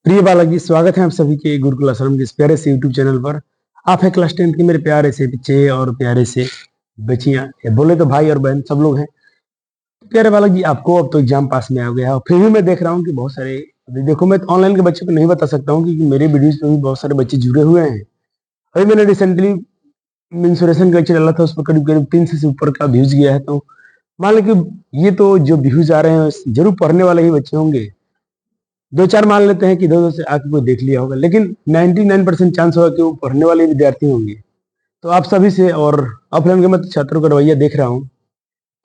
प्रिय बालाजी, स्वागत है आप सभी के गुरुकुल आश्रम के इस प्यारे से यूट्यूब चैनल पर। आप है क्लास 10 के मेरे प्यारे से बच्चे और प्यारे से बच्चियां, या बोले तो भाई और बहन सब लोग हैं। प्यारे बालाजी, आपको अब तो एग्जाम पास में आ गया है और फिर भी मैं देख रहा हूँ कि बहुत सारे, अभी देखो मैं ऑनलाइन के बच्चों को नहीं बता सकता हूँ क्योंकि मेरे वीडियोज पे भी बहुत सारे बच्चे जुड़े हुए हैं। अभी मैंने रिसेंटली मेंसुरेशन का लेक्चर डाला था, उस पर करीब करीब 300 से ऊपर का व्यूज गया है। तो मान लो कि ये तो जो व्यूज आ रहे हैं जरूर पढ़ने वाले ही बच्चे होंगे। दो चार मान लेते हैं कि दो से आके कोई देख लिया होगा, लेकिन 99% चांस होगा कि वो पढ़ने वाले विद्यार्थी होंगे। तो आप सभी से और ऑफलाइन के मैं छात्रों का रवैया देख रहा हूँ,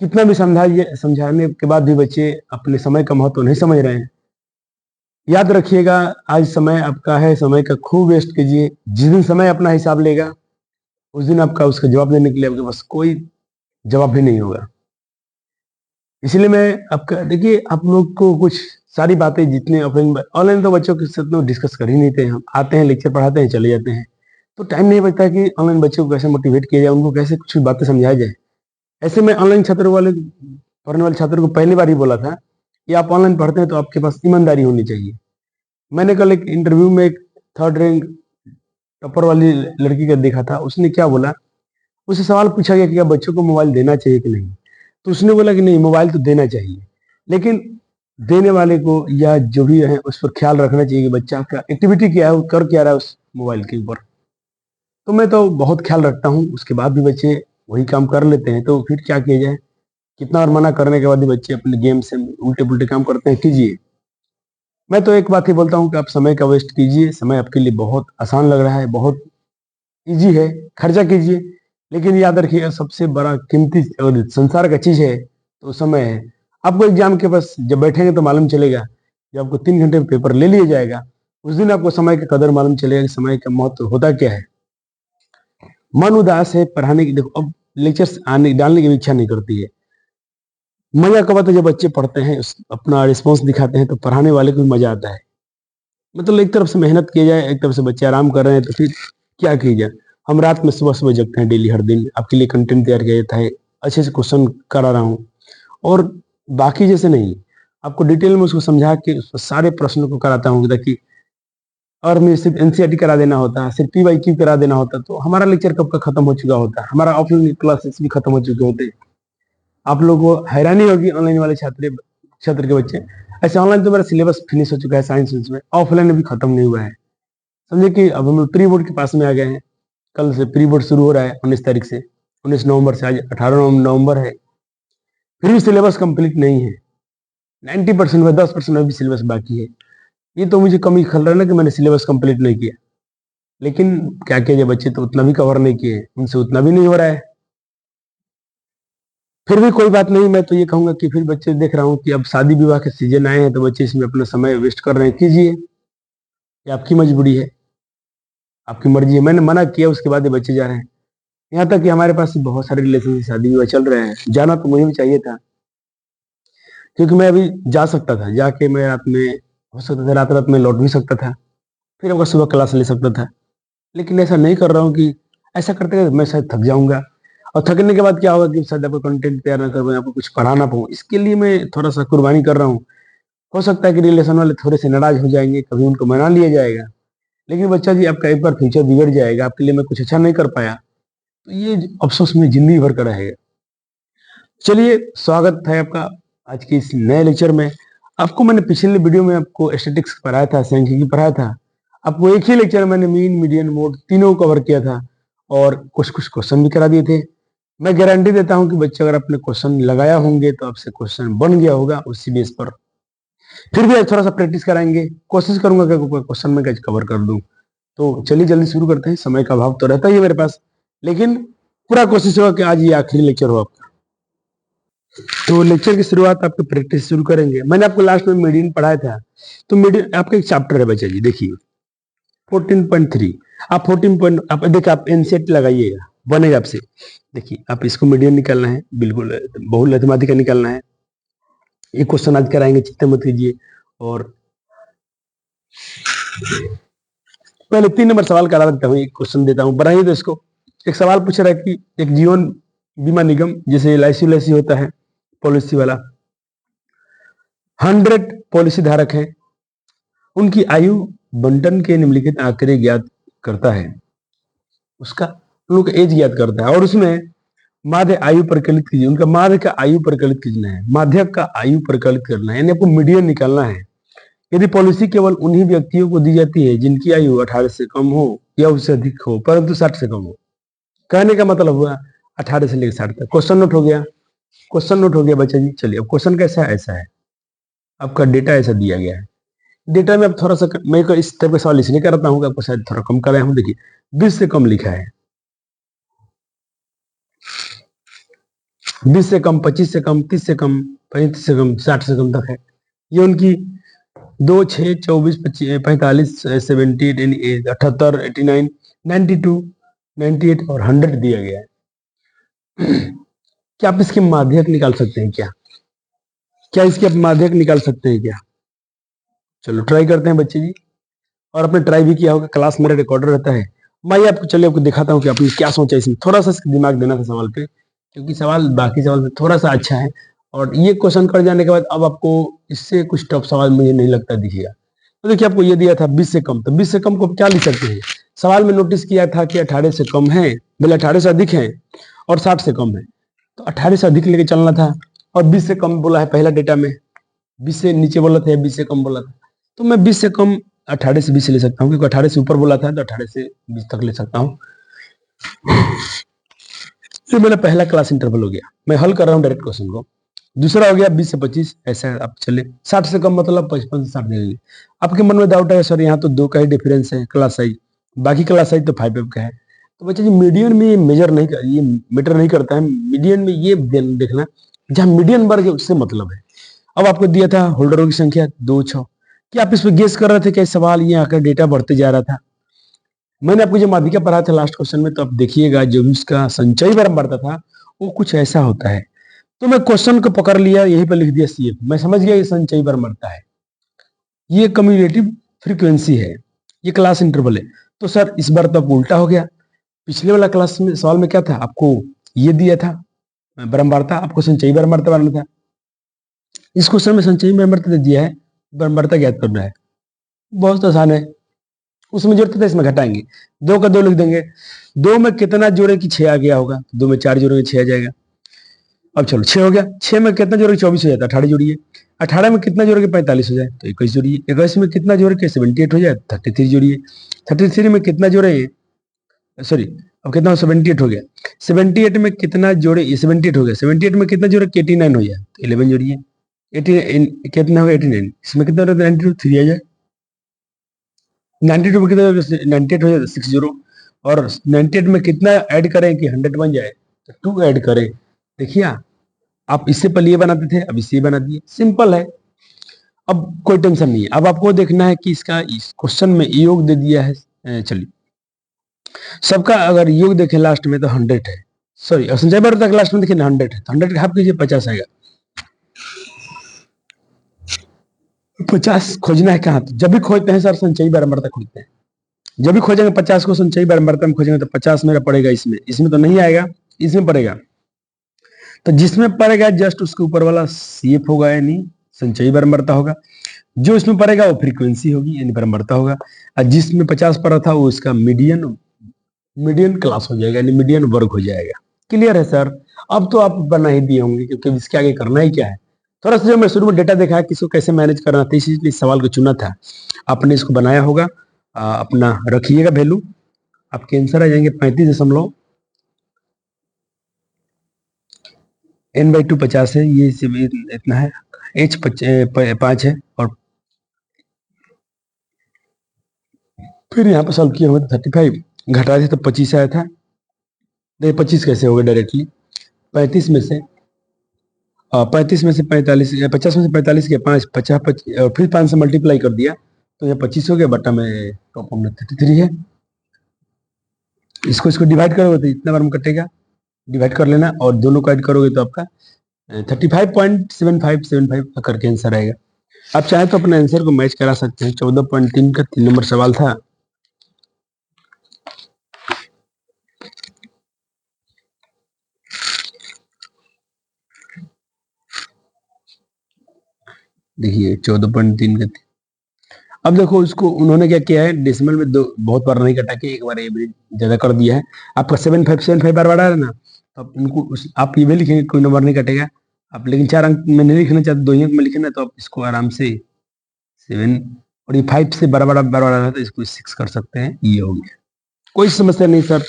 कितना भी समझाने के बाद भी बच्चे अपने समय का महत्व नहीं समझ रहे हैं। याद रखिएगा, आज समय आपका है, समय का खूब वेस्ट कीजिए। जिस दिन समय अपना हिसाब लेगा उस दिन आपका उसका जवाब देने के लिए आपके पास कोई जवाब भी नहीं होगा। इसलिए मैं आपका देखिए, आप लोग को कुछ सारी बातें जितने ऑनलाइन तो बच्चों के साथ में डिस्कस कर ही नहीं थे। हम आते हैं, लेक्चर पढ़ाते हैं, चले जाते हैं। तो टाइम नहीं बचता कि ऑनलाइन बच्चों को कैसे मोटिवेट किया जाए, उनको कैसे कुछ बातें समझाया जाए। ऐसे में ऑनलाइन छात्रों वाले पढ़ने वाले छात्रों को पहली बार ही बोला था कि आप ऑनलाइन पढ़ते हैं तो आपके पास ईमानदारी होनी चाहिए। मैंने कल एक इंटरव्यू में एक थर्ड रैंक टॉपर वाली लड़की का देखा था। उसने क्या बोला, उसे सवाल पूछा गया कि क्या बच्चों को मोबाइल देना चाहिए कि नहीं। तो उसने बोला कि नहीं, मोबाइल तो देना चाहिए, लेकिन देने वाले को या जो भी है उस पर ख्याल रखना चाहिए कि बच्चा का एक्टिविटी क्या है, वो कर क्या रहा है उस मोबाइल के ऊपर। तो मैं तो बहुत ख्याल रखता हूँ, उसके बाद भी बच्चे वही काम कर लेते हैं। तो फिर क्या किया जाए, कितना और मना करने के बाद भी बच्चे अपने गेम से उल्टे पुल्टे काम करते हैं। कीजिए, मैं तो एक बात ही बोलता हूँ कि आप समय का वेस्ट कीजिए। समय आपके लिए बहुत आसान लग रहा है, बहुत इजी है, खर्चा कीजिए। लेकिन याद रखिएगा, सबसे बड़ा कीमती और संसार का चीज है तो समय है। आपको एग्जाम के पास जब बैठेंगे तो मालूम चलेगा, जब आपको 3 घंटे में पेपर ले लिया जाएगा उस दिन आपको समय की कदर मालूम चलेगा कि समय का महत्व होता क्या है। मन उदास है पढ़ाने की, देखो अब लेक्चर्स आने डालने की भी इच्छा नहीं करती है। मजा कब आता है, जब बच्चे पढ़ते हैं, अपना रिस्पॉन्स दिखाते हैं तो पढ़ाने वाले को भी मजा आता है। मतलब एक तरफ से मेहनत किया जाए, एक तरफ से बच्चे आराम कर रहे हैं, तो फिर क्या किया जाए। हम रात में सुबह सुबह जगते हैं डेली, हर दिन आपके लिए कंटेंट तैयार किया जाता है, अच्छे से क्वेश्चन करा रहा हूँ। और बाकी जैसे नहीं, आपको डिटेल में उसको समझा के उस सारे प्रश्नों को कराता हूँ, ताकि और मैं सिर्फ एनसीईआरटी करा देना होता, सिर्फ पीवाईक्यू करा देना होता तो हमारा लेक्चर कब का खत्म हो चुका होता, हमारा ऑफलाइन क्लासेस भी खत्म हो चुके होते। आप लोगों को हैरानी होगी, ऑनलाइन वाले छात्र के बच्चे, ऐसे ऑनलाइन तो मेरा सिलेबस फिनिश हो चुका है साइंस में, ऑफलाइन अभी खत्म नहीं हुआ है। समझे कि अब हम प्री बोर्ड के पास में आ गए हैं। कल से प्री बोर्ड शुरू हो रहा है, 19 तारीख से, 19 नवंबर से। आज 18 नवंबर है, फिर भी सिलेबस कंप्लीट नहीं है। 90% में 10% अभी सिलेबस बाकी है। ये तो मुझे कमी खल रहा है ना कि मैंने सिलेबस कंप्लीट नहीं किया, लेकिन क्या किया जाए, बच्चे तो उतना भी कवर नहीं किए, उनसे उतना भी नहीं हो रहा है। फिर भी कोई बात नहीं, मैं तो ये कहूंगा कि फिर बच्चे देख रहा हूँ कि अब शादी विवाह के सीजन आए हैं तो बच्चे इसमें अपना समय वेस्ट कर रहे हैं। कीजिए, ये आपकी मजबूरी है, आपकी मर्जी है। मैंने मना किया, उसके बाद ये बच्चे जा रहे हैं। यहाँ तक कि हमारे पास बहुत सारे रिलेशन शादी विवाह चल रहे हैं। जाना तो मुझे भी चाहिए था, क्योंकि मैं अभी जा सकता था, जाके मैं रात में हो सकता था, रात रात में लौट भी सकता था, फिर आपका सुबह क्लास ले सकता था। लेकिन ऐसा नहीं कर रहा हूँ कि ऐसा करते करते मैं शायद थक जाऊंगा, और थकने के बाद क्या होगा कि शायद आपको कंटेंट तैयार ना कर पाऊँ, आपको कुछ पढ़ा ना पाऊँ। इसके लिए मैं थोड़ा सा कुर्बानी कर रहा हूँ। हो सकता है कि रिलेशन वाले थोड़े से नाराज हो जाएंगे, कभी उनको मना लिया जाएगा, लेकिन बच्चा जी आपका एक बार फ्यूचर बिगड़ जाएगा, आपके लिए मैं कुछ अच्छा नहीं कर पाया तो ये अफसोस में जिंदगी भर का रहेगा। चलिए, स्वागत है आपका आज के इस नए लेक्चर में। आपको मैंने पिछले वीडियो में आपको स्टैटिस्टिक्स पढ़ाया था, सांख्यिकी पढ़ाया था। आपको एक ही लेक्चर मैंने मीन, मीडियन, मोड तीनों कवर किया था और कुछ कुछ क्वेश्चन भी करा दिए थे। मैं गारंटी देता हूं कि बच्चे अगर आपने क्वेश्चन लगाया होंगे तो आपसे क्वेश्चन बन गया होगा उसी बेस पर। फिर भी आज थोड़ा सा प्रैक्टिस कराएंगे, कोशिश करूंगा कि क्वेश्चन में कवर कर दूं। तो चलिए जल्दी शुरू करते हैं। समय का अभाव तो रहता ही है मेरे पास, लेकिन पूरा कोशिश होगा कि आज ये आखिरी लेक्चर हो आपका। तो लेक्चर की शुरुआत आपके प्रैक्टिस शुरू करेंगे। मैंने आपको लास्ट में मीडियन पढ़ाया था, तो मीडियन आपका एक चैप्टर है बच्चा जी, देखिए 14.3। आप 14 आप देखिए, आप एनसेट लगाइएगा, बनेगा आपसे। देखिए, आप इसको मीडियन निकालना है, बिल्कुल बहुल अर्थमैटिक का निकालना है। एक क्वेश्चन आज कराएंगे, चिंता मत कीजिए। और पहले 3 नंबर सवाल करा देता हूँ, एक क्वेश्चन देता हूँ, बनाइए तो इसको। एक सवाल पूछ रहा है कि एक जीवन बीमा निगम, जैसे एलआईसी होता है पॉलिसी वाला, 100 पॉलिसी धारक है उनकी आयु बंटन के निम्नलिखित आंकड़े ज्ञात करता है। उसका उन लोग एज ज्ञात करता है और उसमें माध्य आयु परिकलित कीजिए। उनका माध्य का आयु परिकलित कीजना है, माध्यक का आयु परिकलित करना है, यानी आपको मीडियन निकालना है। यदि पॉलिसी केवल उन्हीं व्यक्तियों को दी जाती है जिनकी आयु 18 से कम हो या उससे अधिक हो परंतु 60 से कम हो। कहने का मतलब हुआ 18 से लेकर 60 तक। क्वेश्चन नोट हो गया, क्वेश्चन नोट हो गया बच्चा जी। चलिए अब क्वेश्चन कैसा है, ऐसा है, आपका डेटा ऐसा दिया गया है। डेटा में अब थोड़ा सा मैं इस टाइप का सवाल इसलिए करता हूँ कि आपको शायद थोड़ा कम कर रहा हूँ। देखिए 20 से कम लिखा है, 20 से कम, 25 से कम, 30 से कम, 35 से कम, 60 से कम तक है। ये उनकी 2, 6, 24, 25, 45, 78, 78, 89, 92, 98 और 100 दिया गया है। क्या आप इसके माध्यक निकाल सकते हैं क्या? क्या इसके आप माध्यक निकाल सकते हैं क्या? चलो ट्राई करते हैं बच्चे जी। और आपने ट्राई भी किया होगा, क्लास मेरा रिकॉर्डर रहता है। मैं आपको चलिए आपको दिखाता हूँ कि आपने क्या सोचा इसमें। थोड़ा सा दिमाग देना था सवाल पे, क्योंकि सवाल बाकी सवाल से थोड़ा सा अच्छा है। और ये क्वेश्चन कर जाने के बाद अब आपको इससे कुछ टफ सवाल मुझे नहीं लगता दिखेगा। तो देखिए आपको ये दिया था 20 से कम, तो 20 से कम को क्या लिख सकते हैं? सवाल में नोटिस किया था कि 18 से कम है, बोले 18 से अधिक है और 60 से कम है, तो 18 से अधिक लेके चलना था। और 20 से कम बोला है पहला डेटा में, 20 से नीचे बोला था या 20 से कम बोला था, तो मैं 20 से कम 18 से 20 ले सकता हूँ, क्योंकि 18 से ऊपर बोला था तो 18 से 20 तक ले सकता हूँ। ये मेरा पहला क्लास इंटरवल हो गया। मैं हल कर रहा हूँ डायरेक्ट क्वेश्चन को। दूसरा हो गया 20 से 25, ऐसा आप चले। 60 से कम मतलब 55 से 60 देंगे। आपके मन में डाउट है सर यहाँ तो 2 का ही डिफरेंस है क्लास साइज, बाकी क्लास साइज तो 5 का है। तो बच्चे जी मीडियन में ये मेजर नहीं कर, ये मैटर नहीं करता है। मीडियन में ये देखना जहाँ मीडियन वर्ग है उससे मतलब है। अब आपको दिया था होल्डरों की संख्या 2, 6। क्या आप इस पर गेस कर रहे थे कि सवाल ये आकर डेटा बढ़ते जा रहा था? मैंने आपको जो माध्यिका पढ़ा था लास्ट क्वेश्चन में, तो आप देखिएगा जो भी उसका संचयी बारंबारता था वो कुछ ऐसा होता है। तो मैं क्वेश्चन को पकड़ लिया, यहीं पर लिख दिया CF। मैं समझ गया ये संचयी बारंबारता है, ये कम्युलेटिव फ्रीक्वेंसी है, ये क्लास इंटरवल है। तो सर इस बार तो अब उल्टा हो गया। पिछले वाला क्लास में सवाल में क्या था, आपको ये दिया था बारंबारता, आपको संचयी बारंबारता बनाना था। इस क्वेश्चन में संचयी बारंबारता दे दिया है, बारंबारता ज्ञात करना है। बहुत आसान है। उसमें जोड़ते थे, इसमें घटाएंगे, 2 का 2 लिख देंगे। 2 में कितना जोड़े कि 6 आ गया होगा, 2 में 4 जोड़ेंगे 6 आ जाएगा। अब चलो 6 हो गया, 6 में कितना जोड़े 24 हो जाता है, 18 जोड़िए। 18 में कितना जोड़े 45 हो जाए तो 21 जोड़िए। 21 में कितना जोड़े के 78 हो जाए 33 जोड़िए। 33 में कितना जोड़े, सॉरी अब कितना 78 हो गया। 78 में कितना जोड़े, ये 78 हो गया, 78 में कितना जोड़े 89 हो जाए तो 11 जोड़िए। 80 कितना होगा 89, इसमें कितना 92 3 आ जाए। 92 में कितना 98 हो जाए 60। और 98 में कितना ऐड करें कि 100 बन जाए, तो 2 ऐड करें। देखिए आप इससे पहले ये बनाते थे, अब इसे बना दिए, सिंपल है। अब कोई टेंशन नहीं है। अब आपको देखना है कि इसका इस क्वेश्चन में योग दे दिया है। चलिए सबका अगर योग देखें लास्ट में तो 100 है, सॉरी संजय बार तक लास्ट में देखिए 100 है, तो 100 हाफ कीजिए 50 आएगा। 50 खोजना है कहाँ, तो जब भी खोजते हैं सर संचयी बारंबारता खोजते हैं। जब भी खोजेंगे 50 को संचयी बारंबारता में खोजेंगे तो 50 मेरा पड़ेगा इसमें, इसमें तो नहीं आएगा, इसमें पड़ेगा। तो जिसमें पड़ेगा जस्ट उसके ऊपर वाला CF होगा, यानी संचयी बारंबारता होगा। जो इसमें पड़ेगा वो फ्रीक्वेंसी होगी, यानी बारंबारता होगा। और जिसमें 50 पड़ा था वो इसका मीडियन मीडियन क्लास हो जाएगा, यानी मीडियन वर्ग हो जाएगा। क्लियर है सर? अब तो आप बना ही दिए होंगे, क्योंकि इसके आगे करना ही क्या है। थोड़ा सा जो मैं शुरू में डेटा देखा है किसको कैसे मैनेज करना था, इसीलिए इस सवाल को चुना था। आपने इसको बनाया होगा, अपना रखिएगा वैल्यू। आपके आंसर आ जाएंगे 35.N/2 50 है, ये इतना है। H 5 है, और फिर यहाँ पर सॉल्व किए होंगे तो 35 घटा थे तो 25 आया था। देखिए 25 कैसे हो गया डायरेक्टली, 35 में से 35 में से 45, 50 में से 45 के 5, 50, और फिर 5 से मल्टीप्लाई कर दिया तो यह 25 हो गया, बटा में टॉप में 33 है। इसको इसको डिवाइड करोगे तो इतना बार में कटेगा, डिवाइड कर लेना, और दोनों को ऐड करोगे तो आपका 35.7575 करके आंसर आएगा। आप चाहे तो अपने आंसर को मैच करा सकते हैं। 14.3 का 3 नंबर सवाल था। देखिए 14.3 का, अब देखो इसको उन्होंने क्या किया है, डेसिमल में दो बहुत बार नहीं कटा के एक बार ये भी ज्यादा कर दिया है। आपका 7 5 बार बढ़ा है ना, तो आप इनको आप ये भी लिखेंगे, कोई नंबर नहीं कटेगा। आप लेकिन 4 अंक में नहीं लिखना चाहते, 2 ही अंक में लिखना, तो आप इसको आराम से 7, और ये 5 से बड़ा बड़ा बार बढ़ा है तो इसको 6 कर सकते हैं। ये हो गया, कोई समस्या नहीं सर,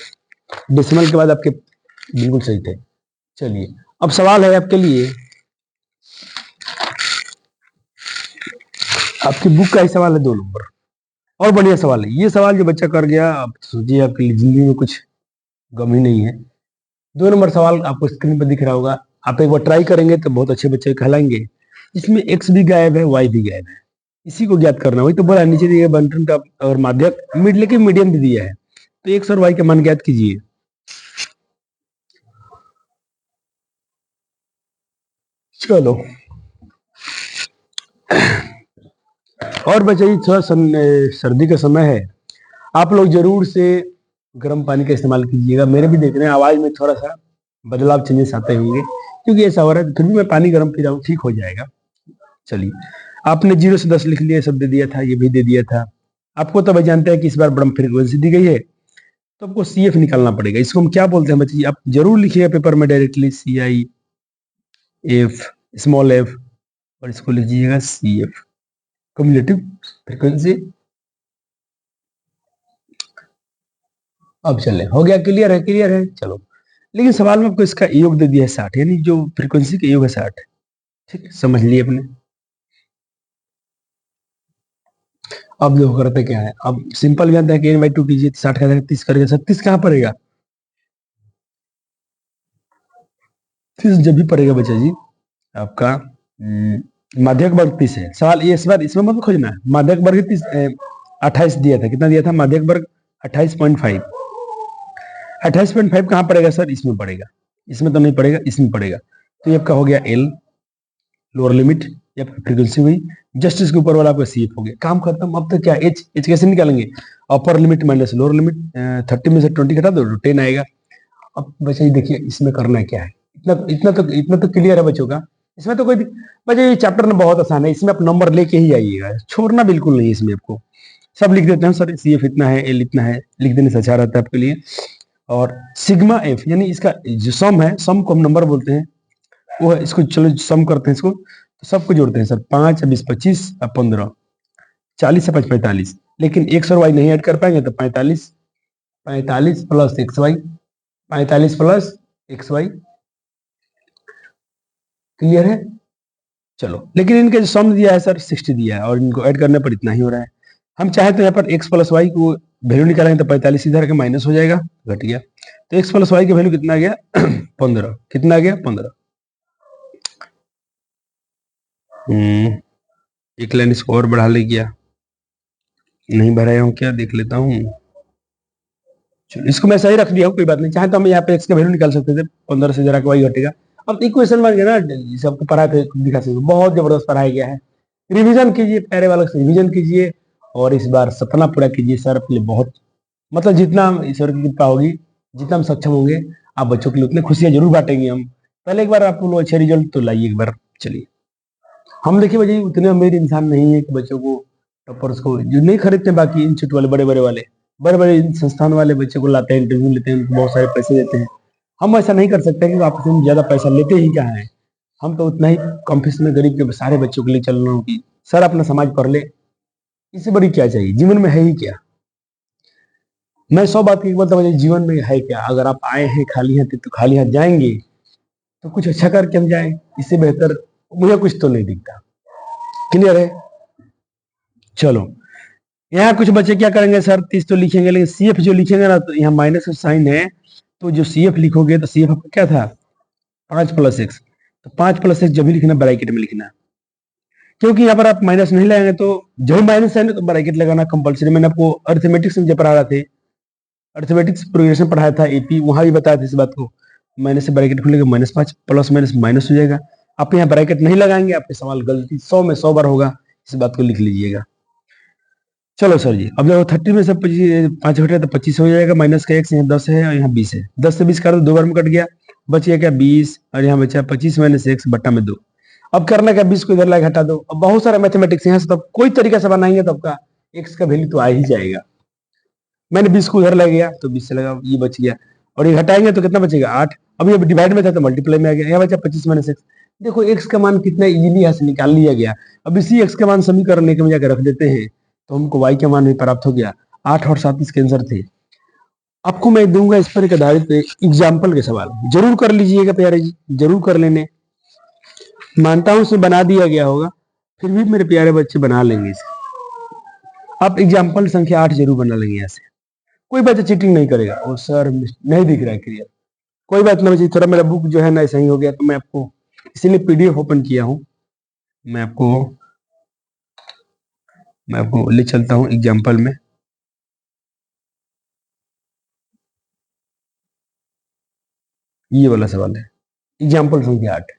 डेसिमल के बाद आपके बिल्कुल सही थे। चलिए अब सवाल है आपके लिए, आपकी बुक का ही सवाल है 2 नंबर, और बढ़िया सवाल है ये। सवाल जो बच्चा कर गया, आप सोचिए आपकी जिंदगी में कुछ गम ही नहीं है। 2 नंबर सवाल आपको स्क्रीन पर दिख रहा होगा, आप एक बार ट्राई करेंगे तो बहुत अच्छे बच्चे कहलाएंगे। इसमें एक्स भी गायब है, वाई भी गायब है, इसी को ज्ञात करना। वही तो बोला नीचे दिया बंटन का और माध्यक मिड लेके मीडियन भी दिया है, तो एक्स और वाई का मान ज्ञात कीजिए। चलो और बच्चे थोड़ा सर्दी का समय है, आप लोग जरूर से गर्म पानी का इस्तेमाल कीजिएगा। मेरे भी देख रहे हैं आवाज में थोड़ा सा बदलाव, चेंजेस आते होंगे, क्योंकि ऐसा हो रहा है। फिर भी मैं पानी गर्म पी रहा हूँ, ठीक हो जाएगा। चलिए, आपने 0 से 10 लिख लिया, सब दे दिया था, ये भी दे दिया था आपको। तब जानते हैं कि इस बार ब्रह्म फ्रीक्वेंसी दी गई है, तो आपको CF निकालना पड़ेगा। इसको हम क्या बोलते हैं बच्चे, आप जरूर लिखिएगा पेपर में डायरेक्टली, CIF स्मॉल f, और इसको लिखिएगा CF क्युमुलेटिव फ्रीक्वेंसी। अब चले, हो गया, क्लियर है, क्लियर है। चलो, लेकिन सवाल में आपको इसका योग दे दिया है 60, यानी जो फ्रीक्वेंसी का योग है 60। ठीक, समझ लिए अपने। अब जो करते क्या है, अब सिंपल जानते हैं कि n/2 कीजिए, 60 का 30 करेगा, 36 कहाँ पड़ेगा, 30 जब भी पड़ेगा बच्चा जी आपका माध्यक वर्ग 30 है। सवाल ये इस बार इसमें मत खोजना है, माध्यक वर्ग 30 28 दिया था, कितना दिया था माध्यक वर्ग 28.5। 28.5 कहाँ पड़ेगा सर, इसमें पड़ेगा, इसमें तो नहीं पड़ेगा, इसमें पड़ेगा। तो ये आपका हो गया L लोअर लिमिट, या फ्रीक्वेंसी हुई, जस्ट इसके ऊपर वाला आपका CF हो गया, काम खत्म। अब तो क्या H कैसे निकालेंगे, upper limit minus lower limit, 30 में से 20 घटा दो, 10 आएगा। अब बच्चा देखिए इसमें करना क्या है, इतना तो क्लियर है बच्चों का। इसमें तो कोई बच्चा, ये चैप्टर में बहुत आसान है, इसमें आप नंबर लेके ही आइएगा, छोड़ना बिल्कुल नहीं। इसमें आपको सब लिख देते हैं सर, CF इतना है, L इतना है, लिख देने से अच्छा रहता है आपके लिए। और सिग्मा F, यानी इसका जो सम है, सम को हम नंबर बोलते हैं, वो है, इसको चलो सम करते हैं, इसको तो सबको जोड़ते हैं सर, 5 20 25 15, 40 से 5 45। लेकिन एक्स और वाई नहीं ऐड कर पाएंगे, तो 45 plus x y, 45 plus x y, clear है। चलो, लेकिन इनके जो सम दिया है सर 60 दिया है, और इनको ऐड करने पर इतना ही हो रहा है। हम चाहे तो यहाँ पर x प्लस वाई को वैल्यू निकालेंगे, तो 45 इधर के माइनस हो जाएगा, घट गया। तो x प्लस वाई की वैल्यू कितना आ गया 15, कितना आ गया 15। एक लाइन इसको और बढ़ा ले, गया नहीं बढ़ाया हूँ क्या, देख लेता हूँ। चलो, इसको मैं सही रख दिया हूँ, कोई बात नहीं। चाहे तो हम यहाँ पे x का वैल्यू निकाल सकते थे, 15 से जरा वाई घटेगा। अब इक्वेशन बन गया ना, सबको पढ़ा थे, दिखा सकते, बहुत जबरदस्त पढ़ाया गया है। रिवीजन कीजिए, प्यारे वालों से रिवीजन कीजिए, और इस बार सपना पूरा कीजिए सर अपने लिए। बहुत मतलब जितना ईश्वर की कृपा होगी, जितना हम सक्षम होंगे, आप बच्चों के लिए उतने खुशियां जरूर बांटेंगे हम। पहले एक बार आप लोग अच्छे रिजल्ट तो लाइए एक बार। चलिए, हम देखिए भाई उतने अमीर इंसान नहीं है कि बच्चों को, टॉपर्स को जो नहीं खरीदते, बाकी इंस्टीट्यूट वाले बड़े बड़े संस्थान वाले बच्चों को लाते हैं, इंटरव्यू लेते हैं, उनको बहुत सारे पैसे देते हैं। हम ऐसा नहीं कर सकते कि आपसे हम ज्यादा पैसा लेते ही क्या है। हम तो उतना ही कम फीस में गरीब के सारे बच्चों के लिए चल रहा हूँ कि सर अपना समाज पढ़ ले, इससे बड़ी क्या चाहिए, जीवन में है ही क्या। मैं 100 बात की बोलता हूँ, जीवन में है क्या, अगर आप आए हैं खाली हाथ तो खाली हाथ जाएंगे, तो कुछ अच्छा करके हम जाए, इससे बेहतर मुझे कुछ तो नहीं दिखता। क्लियर है। चलो, यहाँ कुछ बच्चे क्या करेंगे सर, 30 तो लिखेंगे, लेकिन CF जो लिखेंगे ना, तो यहाँ माइनस का साइन है, तो जो CF लिखोगे तो CF आपका क्या था 5 प्लस एक्स, तो 5 प्लस एक्स जब भी लिखना ब्रैकेट में लिखना, क्योंकि यहाँ पर आप माइनस नहीं लगाएंगे, तो जब माइनस है ना तो ब्रैकेट लगाना कंपलसरी। मैंने आपको अर्थमेटिक्स में जब पढ़ा रहा थे, अर्थमेटिक्स प्रोग्रेशन पढ़ाया था AP, वहां भी बताया था इस बात को, माइनस से ब्रैकेट खुलेगा, -5 प्लस माइनस माइनस हो जाएगा। आप यहाँ ब्रैकेट नहीं लगाएंगे, आपके सवाल गलती 100 में 100 बार होगा, इस बात को लिख लीजिएगा। चलो सर जी, अब देखो 30 में से 5 घटे तो 25 हो जाएगा, माइनस का x, यहाँ 10 है और यहाँ 20 है, 10 से 20 कर दो, 2 बार में कट गया, बच गया क्या 20, और यहाँ बचा 25 माइनस x बट्टा में 2। अब करना क्या, 20 को इधर लाके हटा दो। अब बहुत सारा मैथमेटिक्स यहाँ से तब कोई तरीका से बनाएंगे तो आपका एक्स का वैल्यू तो आ ही जाएगा। मैंने 20 को उधर ले गया तो 20 से लगा, ये बच गया, और ये घटाएंगे तो कितना बचेगा 8। अब ये डिवाइड में था तो मल्टीप्लाई में आ गया, यहाँ बचा 25 माइनस एक्स। देखो एक्स का मान कितना इजीली यहाँ से निकाल लिया गया। अब इसी एक्स का मान समीकरण में जाकर रख देते हैं तो हमको वाई का मान भी प्राप्त हो गया। 8 और 7 इसके आंसर थे। आपको मैं दूंगा इस पर एक आधारित एग्जाम्पल के सवाल, जरूर कर लीजिएगा प्यारे जी, जरूर कर लेने। मानता हूं उसमें बना दिया गया होगा, फिर भी मेरे प्यारे बच्चे बना लेंगे इसे। आप एग्जाम्पल संख्या 8 जरूर बना लेंगे यहाँ से। कोई बच्चा चीटिंग नहीं करेगा। ओ सर नहीं दिख रहा है क्लियर, कोई बात नहीं, थोड़ा मेरा बुक जो है ना ऐसा ही हो गया तो मैं आपको इसीलिए पीडीएफ ओपन किया हूं। मैं आपको ले चलता हूं एग्जाम्पल में। ये वाला सवाल है एग्जाम्पल संख्या 8,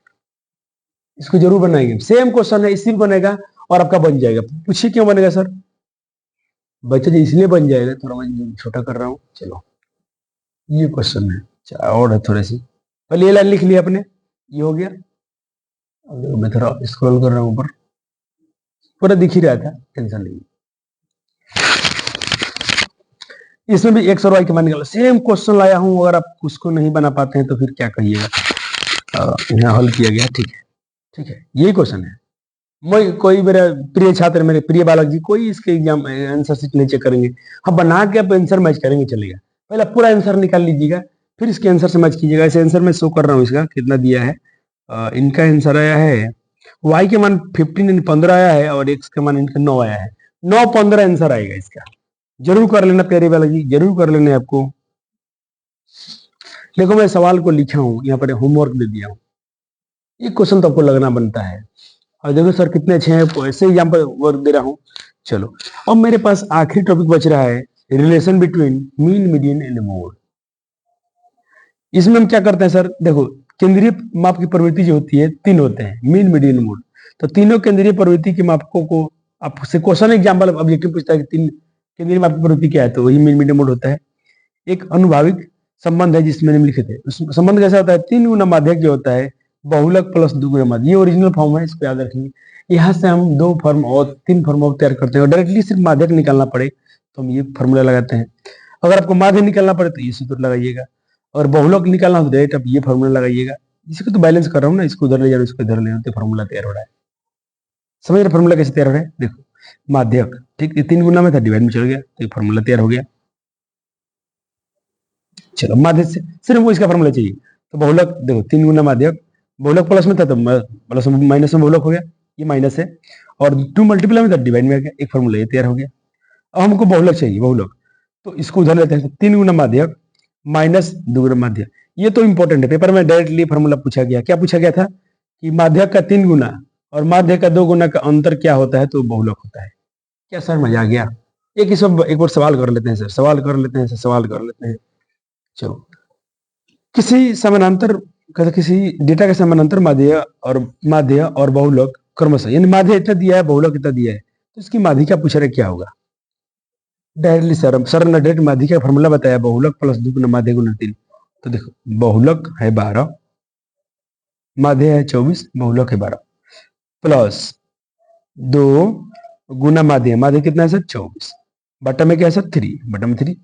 इसको जरूर बनाएंगे। सेम क्वेश्चन है, इसी में बनेगा और आपका बन जाएगा। पूछिए क्यों बनेगा सर? बच्चे जी इसलिए बन जाएगा, थोड़ा मैं छोटा कर रहा हूँ। चलो ये क्वेश्चन है और है थोड़े सी, पहले ये लाइन लिख लिया आपने, ये हो गया। अब देखो मैं थोड़ा स्क्रॉल कर रहा हूँ ऊपर, पूरा दिख ही रहा था, टेंशन नहीं। इसमें भी एक्स और वाई के मान निकालो, सेम क्वेश्चन लाया हूं। अगर आप उसको नहीं बना पाते हैं तो फिर क्या कहिएगा। यहाँ हल किया गया, ठीक है, ठीक है, यही क्वेश्चन है। मैं कोई मेरा प्रिय छात्र, मेरे प्रिय बालक जी, कोई इसके एग्जाम आंसर शीट नहीं चेक करेंगे, हम बना के आप आंसर मैच करेंगे, चलेगा। पहले पूरा आंसर निकाल लीजिएगा, फिर इसके आंसर से मैच कीजिएगा। ऐसे आंसर मैं शो कर रहा हूँ, इसका कितना दिया है। इनका आंसर आया है y के मान 15 आया है और x का मान इनका 9 आया है। 9-15 आंसर आएगा इसका। जरूर कर लेना प्यारे वाला जी, जरूर कर लेना आपको। देखो मैं सवाल को लिखा हूं, यहाँ पर होमवर्क दे दिया हूं, ये क्वेश्चन तो आपको लगना बनता है। और देखो सर कितने अच्छे हैं, ऐसे एग्जाम्पल वर्क दे रहा हूँ। चलो अब मेरे पास आखिरी टॉपिक बच रहा है, relation between mean, median and mode. इसमें हम क्या करते हैं सर, देखो केंद्रीय माप की प्रवृत्ति जो होती है 3 होते हैं, मीन, मीडियन, मोड। तो तीनों केंद्रीय प्रवृत्ति के मापकों को आपसे क्वेश्चन एग्जाम्पल ऑब्जेक्टिव पूछता है कि 3 केंद्रीय माप की प्रवृत्ति क्या है, तो वही मीन, मीडियन, मोड होता है। एक अनुभाविक संबंध है जिसमें निम्नलिखित है। उस संबंध कैसा होता है, 3 गुना माध्यक जो होता है बहुलक प्लस 2 गुना माध्यक, ये ओरिजिनल फॉर्म है, इसको याद रखेंगे। यहाँ से हम 2 फॉर्म और 3 फॉर्म और तैयार करते हैं, और डायरेक्टली सिर्फ माध्यक निकालना पड़े तो हम ये फॉर्मूला लगाते हैं। अगर आपको माध्य निकालना पड़े तो ये सूत्र लगाइएगा, और बहुलक निकालना हो तो डायरेक्ट आप ये फॉर्मूला लगाइएगा। इसको तो बैलेंस कर रहा हूँ ना, इसको उधर ले जा रहा हूँ, इसको इधर ले जाऊँ, तो फॉर्मूला तैयार हो रहा है। समझ रहे फॉर्मूला कैसे तैयार हो रहा है? देखो माध्यक, ठीक, ये 3 गुना में था, डिवाइड में चल गया तो ये फॉर्मूला तैयार हो गया। चलो माध्यक से सिर्फ वो इसका फॉर्मूला चाहिए, तो बहुलक देखो 3 गुना माध्यक, बहुलक प्लस में था तो प्लस माइनस में बहुलक हो गया, ये माइनस है, और 2 मल्टीप्लाई में था डिवाइड में आ गया, एक फॉर्मूला ये तैयार हो गया। अब हमको बहुलक चाहिए, बहुलक, तो इसको उधर लेते हैं, 3 गुना माध्यक माइनस 2 गुना माध्यक। ये तो इंपॉर्टेंट है, पेपर में डायरेक्टली फॉर्मूला पूछा गया। क्या पूछा गया था कि माध्यक का 3 गुना और माध्यक का 2 गुना का अंतर क्या होता है, तो बहुलक होता है। क्या सर मजा आ गया? एक बार सवाल कर लेते हैं सर, सवाल कर लेते हैं सर, सवाल कर लेते हैं। चलो किसी समानांतर, किसी डेटा के समानांतर माध्य और बहुलक क्रमशः, यानी माध्य इतना दिया है, बहुलक इतना दिया है, तो इसकी माध्य क्या पूछ रहे, क्या होगा? डायरेक्टली सर ने डायरेक्ट माध्य का फॉर्मूला बताया, बहुलक प्लस 2 गुना माध्य गुना 3। तो देखो बहुलक है 12, माध्य है 24, बहुलक है 12 प्लस 2 गुना माध्य, माध्य कितना है सर 24, बटा में क्या है सर 3, बटा में 3,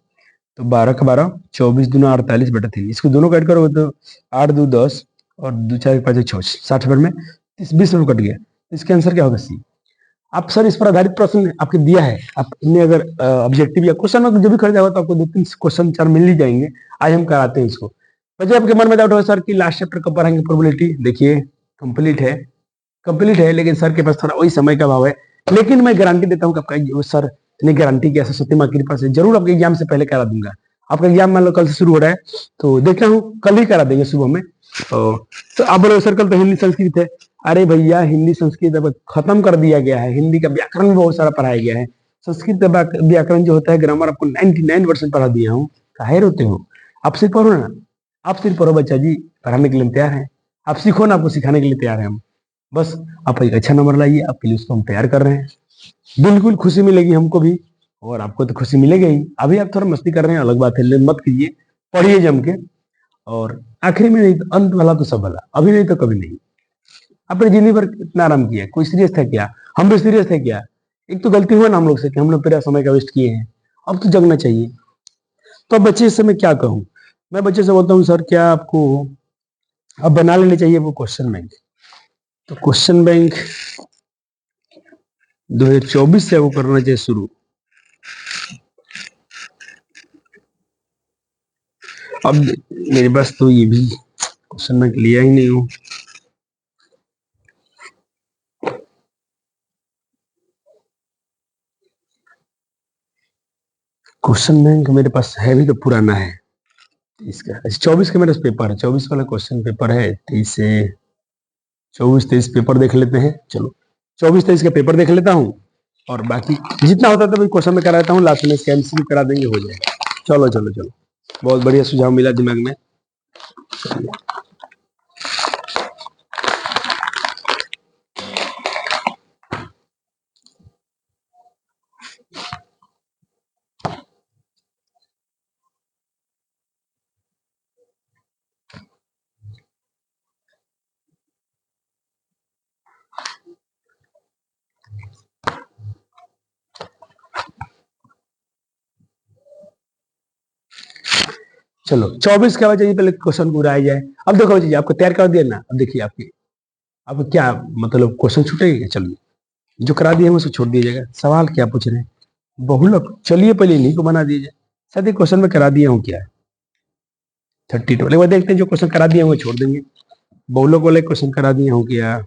तो 12 का 12, 24 दूना 48 बटा 3। इसको दोनों का ऐड करोगे तो 8 2 10 और 2 4 5 6 60 पर में 20 में कट गया। इसका आंसर क्या होगा? सी। आप सर इस पर आधारित प्रश्न आपके दिया है, आपने अगर ऑब्जेक्टिव या क्वेश्चन में जो भी खरीदा होगा तो आपको 2-3 क्वेश्चन 4 मिल ही जाएंगे। आज हम कराते हैं इसको। वैसे आपके मन में डाउट होगा सर कि लास्ट चैप्टर कब पढ़ाएंगे प्रोबेबिलिटी, देखिए कंप्लीट है, लेकिन सर के पास थोड़ा वही समय का अभाव है। लेकिन मैं गारंटी देता हूँ कि आपका सर इतनी गारंटी की सरस्वती माँ की कृपा से जरूर आपके एग्जाम से पहले करा दूंगा। आपका एग्जाम मान लो कल से शुरू हो रहा है, तो देखता हूँ कल ही करा देंगे सुबह में। तो आप बोलो सर कल तो हिंदी संस्कृत है। अरे भैया हिंदी संस्कृत अब खत्म कर दिया गया है, हिंदी का व्याकरण भी बहुत सारा पढ़ाया गया है। संस्कृत का व्याकरण जो होता है, ग्रामर आपको 99% पढ़ा दिया हूँ, काहे रोते हो? आप सिर्फ पढ़ो ना, आप सिर्फ पढ़ो बच्चा जी, पढ़ाने के लिए तैयार है। आप सीखो ना, आपको सिखाने के लिए तैयार है हम। बस आप एक अच्छा नंबर लाइए, आपके लिए उसको हम तैयार कर रहे हैं। बिल्कुल खुशी मिलेगी हमको भी, और आपको तो खुशी मिलेगी ही। अभी आप थोड़ा मस्ती कर रहे हैं, अलग बात है, मत कीजिए, पढ़िए जम के, और आखिरी में नहीं तो अंत वाला तो सब भला, अभी नहीं तो कभी नहीं। अपनी जिंदगी भर इतना आराम किया, कोई सीरियस था क्या? हम भी सीरियस थे क्या? एक तो गलती हुआ ना हम लोग से कि हम लोग पूरा समय का वेस्ट किए हैं। अब तो जगना चाहिए। तो अब बच्चे से मैं क्या कहूँ? मैं बच्चे से बोलता हूँ सर क्या आपको अब बना लेनी चाहिए वो क्वेश्चन बैंक। तो क्वेश्चन बैंक 2024 से वो करना चाहिए शुरू। अब मेरे पास तो ये भी क्वेश्चन बैंक लिया ही नहीं हूँ। क्वेश्चन बैंक मेरे पास है भी तो पुराना है इसका। 24 का मेरे पास पेपर है, 24 वाला क्वेश्चन पेपर है। 23 से 24-23 पेपर देख लेते हैं। चलो 24-23 का पेपर देख लेता हूँ और बाकी जितना होता है तो क्वेश्चन में कराता हूँ, लास्ट में एमसीक्यू करा देंगे, हो जाएगा। चलो चलो चलो, बहुत बढ़िया सुझाव मिला दिमाग में। चलो 24 का बच्चे पहले क्वेश्चन पूरा आ जाए। अब देखो बच्चे आपको तैयार कर दिया ना। अब देखिए आपके आपको क्या मतलब क्वेश्चन छूटेगा क्या? चलिए जो करा दिए हैं उसको छोड़ दिया जाएगा। सवाल क्या पूछ रहे हैं? बहुलक। चलिए पहले इन्हीं को बना दीजिए। शायद ये क्वेश्चन में करा दिया हूँ क्या? 32 एक बार देखते हैं, जो क्वेश्चन करा दिए होंगे छोड़ देंगे। बहुलक वाले क्वेश्चन करा दिए हूँ क्या?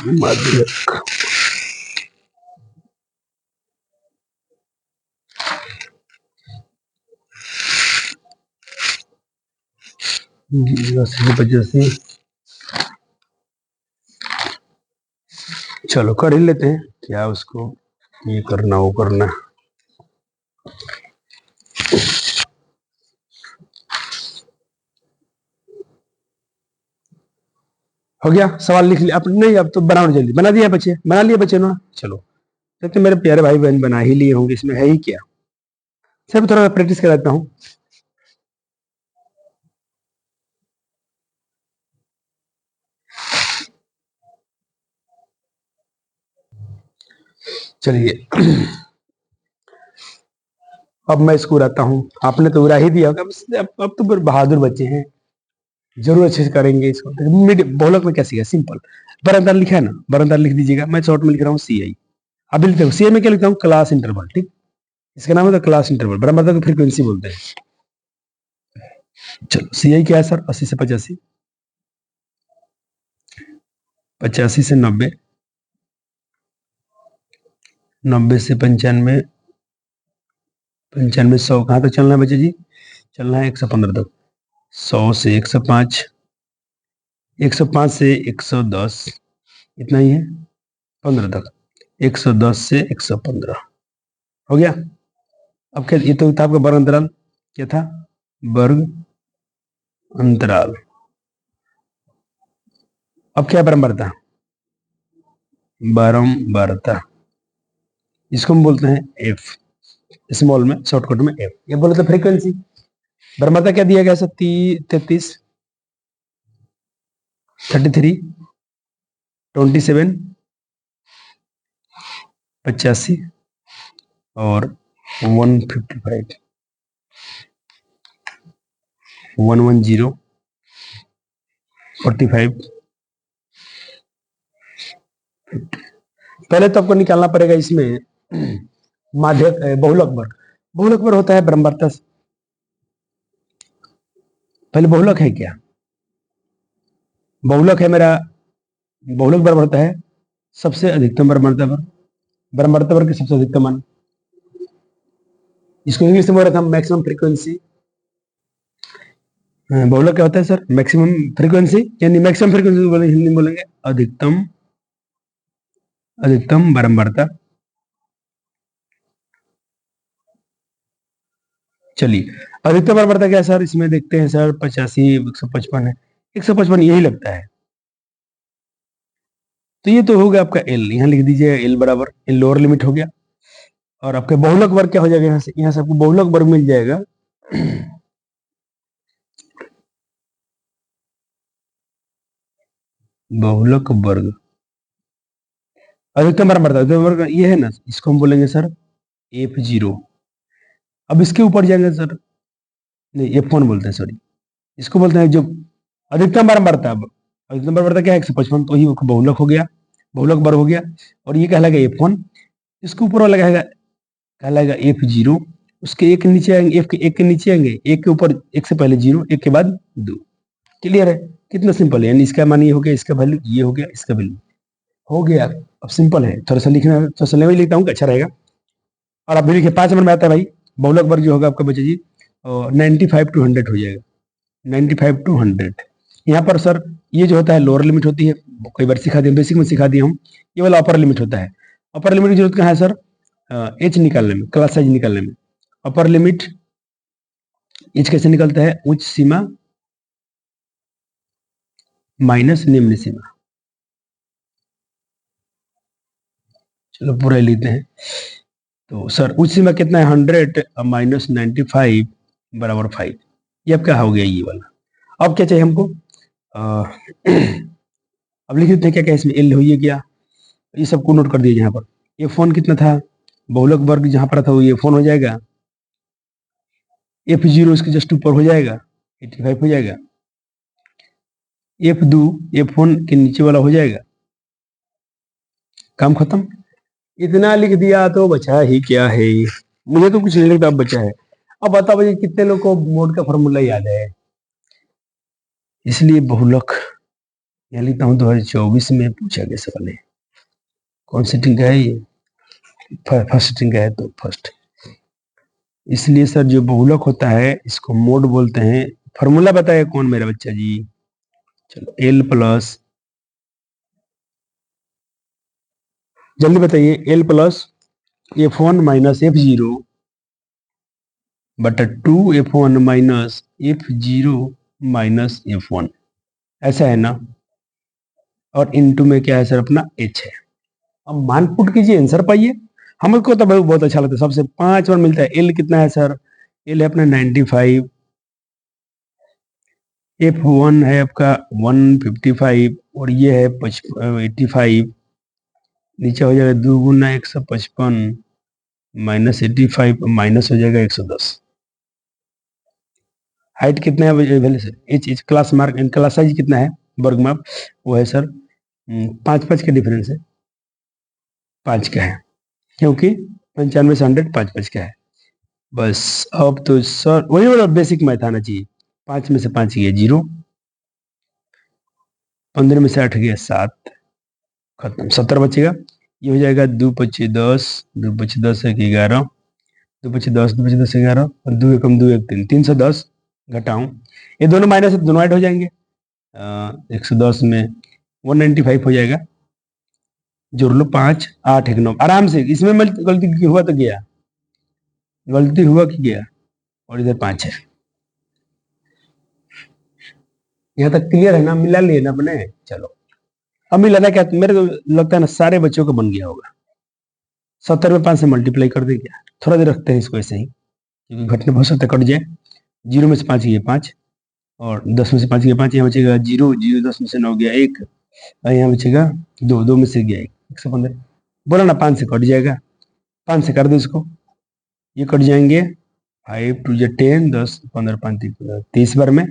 माध्यक पचासी। चलो कर ही लेते हैं, क्या उसको ये करना वो करना। हो गया सवाल लिख लिया अपने? नहीं अब तो बनाओ जल्दी। बना दिया बच्चे? बना लिए बच्चे ना? चलो तो मेरे प्यारे भाई बहन बना ही लिए होंगे, इसमें है ही क्या। सब थोड़ा प्रैक्टिस कराता हूँ। चलिए अब मैं इसको उड़ाता हूँ। आपने तो उड़ा ही दिया होगा। अब तो फिर बहादुर बच्चे हैं, जरूर अच्छे से करेंगे इसको। बहुलक में क्या सीखा? सिंपल बरंदार लिखा है ना, बरंदार लिख दीजिएगा। मैं शॉर्ट में लिख रहा हूँ CI। अभी लिखता हूँ CI में क्या लिखता हूँ? Class interval. ठीक, इसका नाम है क्लास इंटरवल। बरंदार को फ्रीक्वेंसी बोलते हैं। चलो CI क्या है सर? 80 से 85, 85 से 90, 90 से 95, 95 100। कहाँ तक चलना है बच्चे जी? चलना है 115 तक। 100 से 105, 105 से 110, इतना ही है 15 तक। 110 से 115 हो गया। अब क्या ये तो था आपका वर्ग अंतराल। क्या था? वर्ग अंतराल। अब क्या बारंबारता? बारंबारता इसको हम बोलते हैं एफ, स्मॉल में शॉर्टकट में एफ। ये बोले तो फ्रीक्वेंसी। बारंबारता क्या दिया गया सर? 33, 33, 27, 85 और 155, 110, 45। पहले तो आपको निकालना पड़ेगा इसमें माध्यक बहुलक वर्ग। बहुलक वर्ग होता है बारंबारता। पहले बहुलक है क्या? बहुलक है मेरा। बहुलक बराबर होता है सबसे अधिकतम बारंबारता वर्ग। बारंबारता वर्ग की सबसे अधिकतम मान, इसको इंग्लिश में बोल रहा था मैक्सिमम फ्रीक्वेंसी। बहुलक क्या होता है सर? मैक्सिमम फ्रीक्वेंसी, यानी मैक्सिमम फ्रीक्वेंसी बोले हिंदी में बोलेंगे अधिकतम, अधिकतम बारंबारता। चलिए अधिकतम बार बढ़ता क्या है सर, इसमें देखते हैं सर 85 155 है, 155 यही लगता है। तो ये तो हो गया आपका एल, यहाँ लिख दीजिए एल बराबर, एल लोअर लिमिट हो गया। और आपके बहुलक वर्ग क्या हो जाएगा, यहाँ से आपको बहुलक वर्ग मिल जाएगा। बहुलक वर्ग अधिकतम बार बढ़ता है, अधिकतम वर्ग ये है ना, इसको हम बोलेंगे सर F0। अब इसके ऊपर जाएंगे सर, नहीं F1 बोलते हैं, सॉरी इसको बोलते हैं जो अधिकतम बार बढ़ता है। अधिकतम बार बढ़ता क्या है 155, तो ही बहुलक हो गया, बहुलक वर्ग हो गया। और ये कहलाएगा F1, इसके ऊपर वाला कहलाएगा F0। उसके एक नीचे आएंगे, एक के नीचे आएंगे, एक के ऊपर, एक से पहले 0, एक के बाद 2। क्लियर है, कितना सिंपल है, यानी इसका मान ये हो गया, इसका वैल्यू ये हो गया, इसका वैल्यू हो गया। अब सिंपल है, थोड़ा सा लिखना, थोड़ा सा लेवल लिखता हूँ अच्छा रहेगा। और आप भी लिखिए 5 नंबर में आता है भाई, बहुलक वर्ग जो होगा आपका बच्चे जी 95 to 100 हो जाएगा, 95 to 100। यहाँ पर सर ये जो होता है लोअर लिमिट होती है, कई बार सिखा दिया, बेसिक में सिखा दिया हूँ, ये वाला अपर लिमिट होता है। अपर लिमिट की जरूरत कहाँ है सर, एच निकालने में, क्लास साइज निकालने में। अपर लिमिट एच कैसे निकलता है, उच्च सीमा माइनस निम्न सीमा। चलो पूरा लेते हैं। तो सर उच्च सीमा कितना है 100 माइनस 95 बराबर 5। ये अब क्या हो गया ये वाला। अब क्या चाहिए हमको, अब लिख देते हैं क्या क्या इसमें, एल हो गया, ये सबको नोट कर दीजिए। यहाँ पर ये फोन कितना था, बहुलक वर्ग जहां पर था वो ये फोन हो जाएगा, F0 इसके जस्ट ऊपर हो जाएगा 85 हो जाएगा, F2 F1 के नीचे वाला हो जाएगा, काम खत्म। इतना लिख दिया तो बचा ही क्या है, मुझे तो कुछ नहीं लगता अब बचा है। अब बताओ भाई कितने लोग को मोड का फॉर्मूला याद है, इसलिए बहुलक यहाँ लिखता हूँ 2024 में पूछा गया सवाल है। कौन सी टिंग का है ये, फर्स्ट टिंग का है तो फर्स्ट। इसलिए सर जो बहुलक होता है इसको मोड बोलते हैं। फॉर्मूला बताया कौन मेरा बच्चा जी, चलो एल प्लस, जल्दी बताइए, L plus F1 minus F0 बटा 2 F1 minus F0 minus F1, ऐसा है ना। और इनटू में क्या है सर अपना H है। अब मान पुट कीजिए, आंसर पाइए। हमको तो भाई बहुत अच्छा लगता है, सबसे 5 बार मिलता है। एल कितना है सर, एल है अपना 95, F1 है आपका 155 और ये है 85, नीचे हो जाएगा 2 गुना 155 माइनस 85 माइनस हो जाएगा 110। हाइट कितना है value sir, H class mark, class size कितना है वर्ग माप, वो है सर 5 का डिफरेंस है, 5 का है, क्योंकि 95 से 100 5 का है बस। अब तो सर वही वाला बेसिक मैथ आना चाहिए। 5 में से 5 गया 0, 15 में से 8 गया 7, खत्म, 70 बचेगा। ये हो जाएगा 2 पच्ची 10, 2 पच्ची 10 1 11, 2 पच्ची 10, 2 पच्ची 10 11 और 2 एकम 2 1 3, 310 घटाऊं, ये दोनों माइनस है, दोनों ऐड हो जाएंगे। 110 में 195 हो जाएगा, जोड़ लो 5 8 1 9 आराम से। इसमें गलती हुआ तो गया, गलती हुआ कि गया, और इधर 5 है। यहाँ तक क्लियर है ना, मिला लिए ना अपने। चलो अब मिला था क्या, मेरे को लगता है ना सारे बच्चों को बन गया होगा। 70 में 5 से मल्टीप्लाई कर दे क्या, थोड़ा देर रखते हैं इसको ऐसे ही, क्योंकि घटने बहुत सकते कट जाए। 0 में से 5 गया 5 और 10 में से 5 गया 5, यहाँ बचेगा 0, 0 10 में से 9 गया 1 और यहाँ बचेगा 2, 2 में से गया 1, 115। बोला ना 5 से कट जाएगा, 5 से कर दो इसको, ये कट जाएंगे 5 2 10, 10 15 5 30 बार में,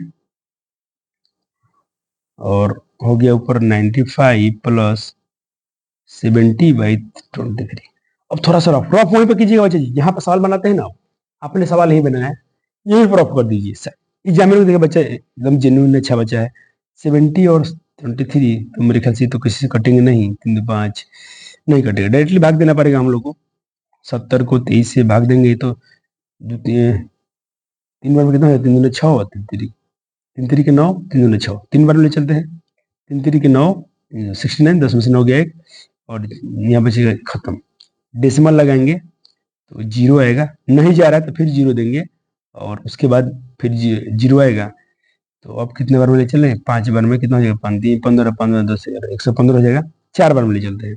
और हो गया ऊपर 95 प्लस 70/23। अब थोड़ा सा रफ वहीं पे कीजिएगा बच्चे जी, यहाँ पर सवाल बनाते हैं ना, आपने सवाल नहीं बनाया है, यही पर रफ कर दीजिए सर। एग्जामिनर को देखिए बच्चा एकदम जेन्युइन अच्छा बच्चा है। 70 और 23 तो मेरे ख्याल से तो किसी से कटेंगे नहीं, 3 5 नहीं कटेगा, डायरेक्टली भाग देना पड़ेगा हम लोग को। 70 को 23 से भाग देंगे तो 3 बार में कितना है, 3 दूनी 6, 3 3 के 9, 3 दूनी 6, 3 बार ले चलते हैं, 3 3 के 9 69, 10 में से 9 गया 1 और यहाँ बचेगा खत्म। डेसिमल लगाएंगे तो 0 आएगा, नहीं जा रहा है तो फिर 0 देंगे और उसके बाद फिर जीरो आएगा। तो अब कितने बार में ले चले, 5 बार में कितना हो जाएगा, 5 3 15, 15 10 115 हो जाएगा। 4 बार में ले चलते हैं।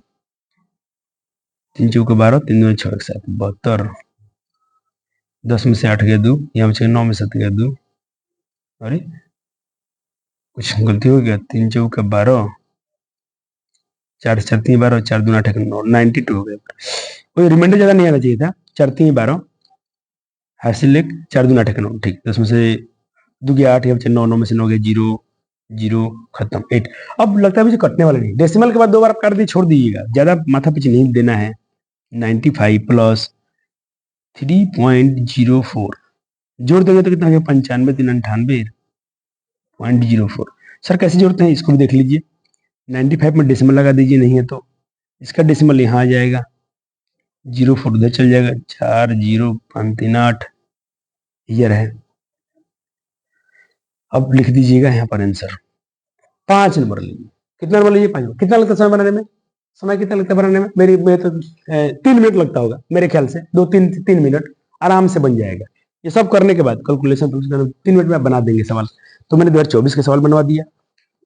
3 चौके 12, 3 दूनी 6 7 72, 10 में से 8 गया 2, यहाँ बचेगा 9 में 7 गया 2। अरे कुछ गलती हो गया, 3 चौके 12, 4 4 3 12, 4 दूना 8 9, 92 हो गया। कोई रिमाइंडर ज्यादा नहीं आना चाहिए था। 4 3 12, हासिल 1, 4 दूना 8 9, ठीक। 10 में से 2 गया 8, यहाँ बचे 9, 9 में से 9 गया 0 0, खत्म 8। अब लगता है मुझे कटने वाला नहीं, डेसिमल के बाद 2 बार काट दी, छोड़ दीजिएगा, ज्यादा माथा पीछे नहीं देना है। 95 प्लस 3.04 जोड़ देंगे तो कितना हो गया, 95 3 98 0.04। सर कैसे जोड़ते हैं, इसको भी देख लीजिए। 95 में डेसिमल लगा दीजिए, नहीं है तो इसका डेसिमल यहाँ आ जाएगा, 04 उधर चल जाएगा, 4 0 5 3 8, ये रहे। अब लिख दीजिएगा यहाँ पर आंसर 5 नंबर लीजिए। कितना नंबर लीजिए, 5। कितना लगता है समय बनाने में, समय कितना लगता है बनाने में, मेरे तो 3 मिनट लगता होगा मेरे ख्याल से, 2-3 मिनट आराम से बन जाएगा। ये सब करने के बाद कैलकुलेशन 3 मिनट में आप बना देंगे सवाल। तो मैंने 2024 का सवाल बनवा दिया।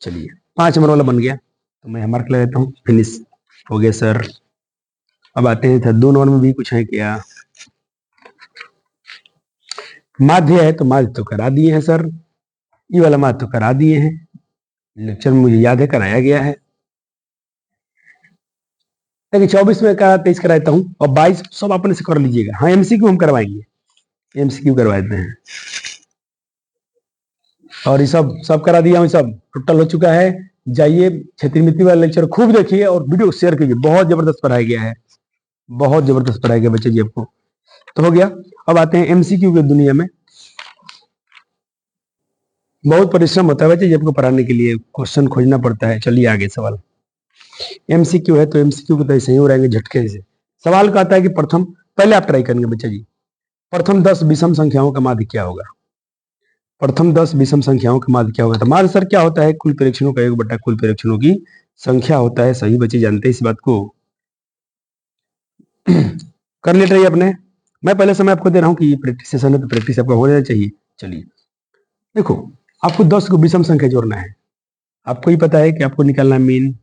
चलिए 5 नंबर वाला बन गया, तो मैं मार्क लगा देता हूँ, फिनिश हो गया सर। अब आते हैं 2 नंबर में भी कुछ है क्या, माध्य है तो माध्य तो करा दिए हैं सर, ये वाला माध्य तो करा दिए हैं, लेक्चर में मुझे याद है कराया गया है। देखिए 24 में करा, 23 कराता हूँ, और 22 सब अपने से कर लीजिएगा। हाँ एमसीक्यू हम करवाएंगे, एमसीक्यू करवा देते हैं। और ये सब करा दिया हूँ, सब टोटल हो चुका है। जाइए क्षेत्रीय मिति वाला लेक्चर खूब देखिए और वीडियो शेयर कीजिए, बहुत जबरदस्त पढ़ाया गया है, बहुत जबरदस्त पढ़ाया गया बच्चे जी आपको। तो हो गया। अब आते हैं एमसीक्यू की दुनिया में। बहुत परिश्रम होता है बच्चे जी आपको पढ़ाने के लिए, क्वेश्चन खोजना पड़ता है। चलिए आगे सवाल। एमसीक्यू है तो एमसीक्यू को तो ऐसे ही हो रहेंगे झटके से। सवाल कहता है कि प्रथम, पहले आप ट्राई करेंगे बच्चा जी, प्रथम 10 विषम संख्याओं का माध्य क्या होगा। प्रथम 10 विषम संख्याओं का माध्य क्या होगा। तो माध्य सर क्या होता है, कुल परीक्षणों का योग बटा कुल परीक्षणों की संख्या होता है। सही बच्चे जानते हैं इस बात को, कर ले रही अपने। मैं पहले समय आपको दे रहा हूं कि प्रैक्टिस सेशन है तो प्रैक्टिस आपका हो जाना चाहिए। चलिए देखो, आपको 10 को विषम संख्या जोड़ना है। आपको ही पता है कि आपको निकालना है मीन,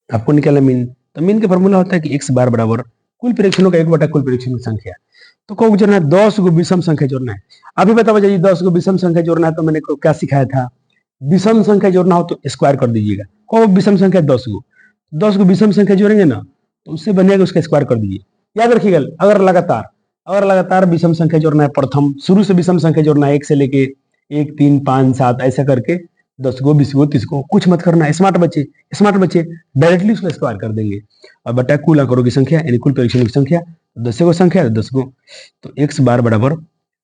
आपको निकालना मीन। तो मीन का फॉर्मूला होता है कि x बार बराबर कुल परीक्षणों का योग बटा कुल परीक्षणों की संख्या। तो को जोड़ना है, 10 को विषम संख्या जोड़ना है। अभी बताओ जी 10 को विषम संख्या जोड़ना है तो मैंने क्या सिखाया था, विषम संख्या जोड़ना हो तो स्क्वायर कर दीजिएगा। को विषम संख्या 10 को विषम संख्या जोड़ेंगे ना तो उससे बनेगा, उसका स्क्वायर कर दीजिए। याद रखिएगा, अगर लगातार विषम संख्या जोड़ना है, प्रथम शुरू से विषम संख्या जोड़ना है, 1 से लेके 1 3 5 7 ऐसा करके 10 को 20 को 30 को, कुछ मत करना। स्मार्ट बच्चे डायरेक्टली उसको स्क्वायर कर देंगे और बटा कुल आंकड़ों की संख्या यानी कुल परीक्षणों की संख्या। 10 को संख्या 10 को, तो x बार बराबर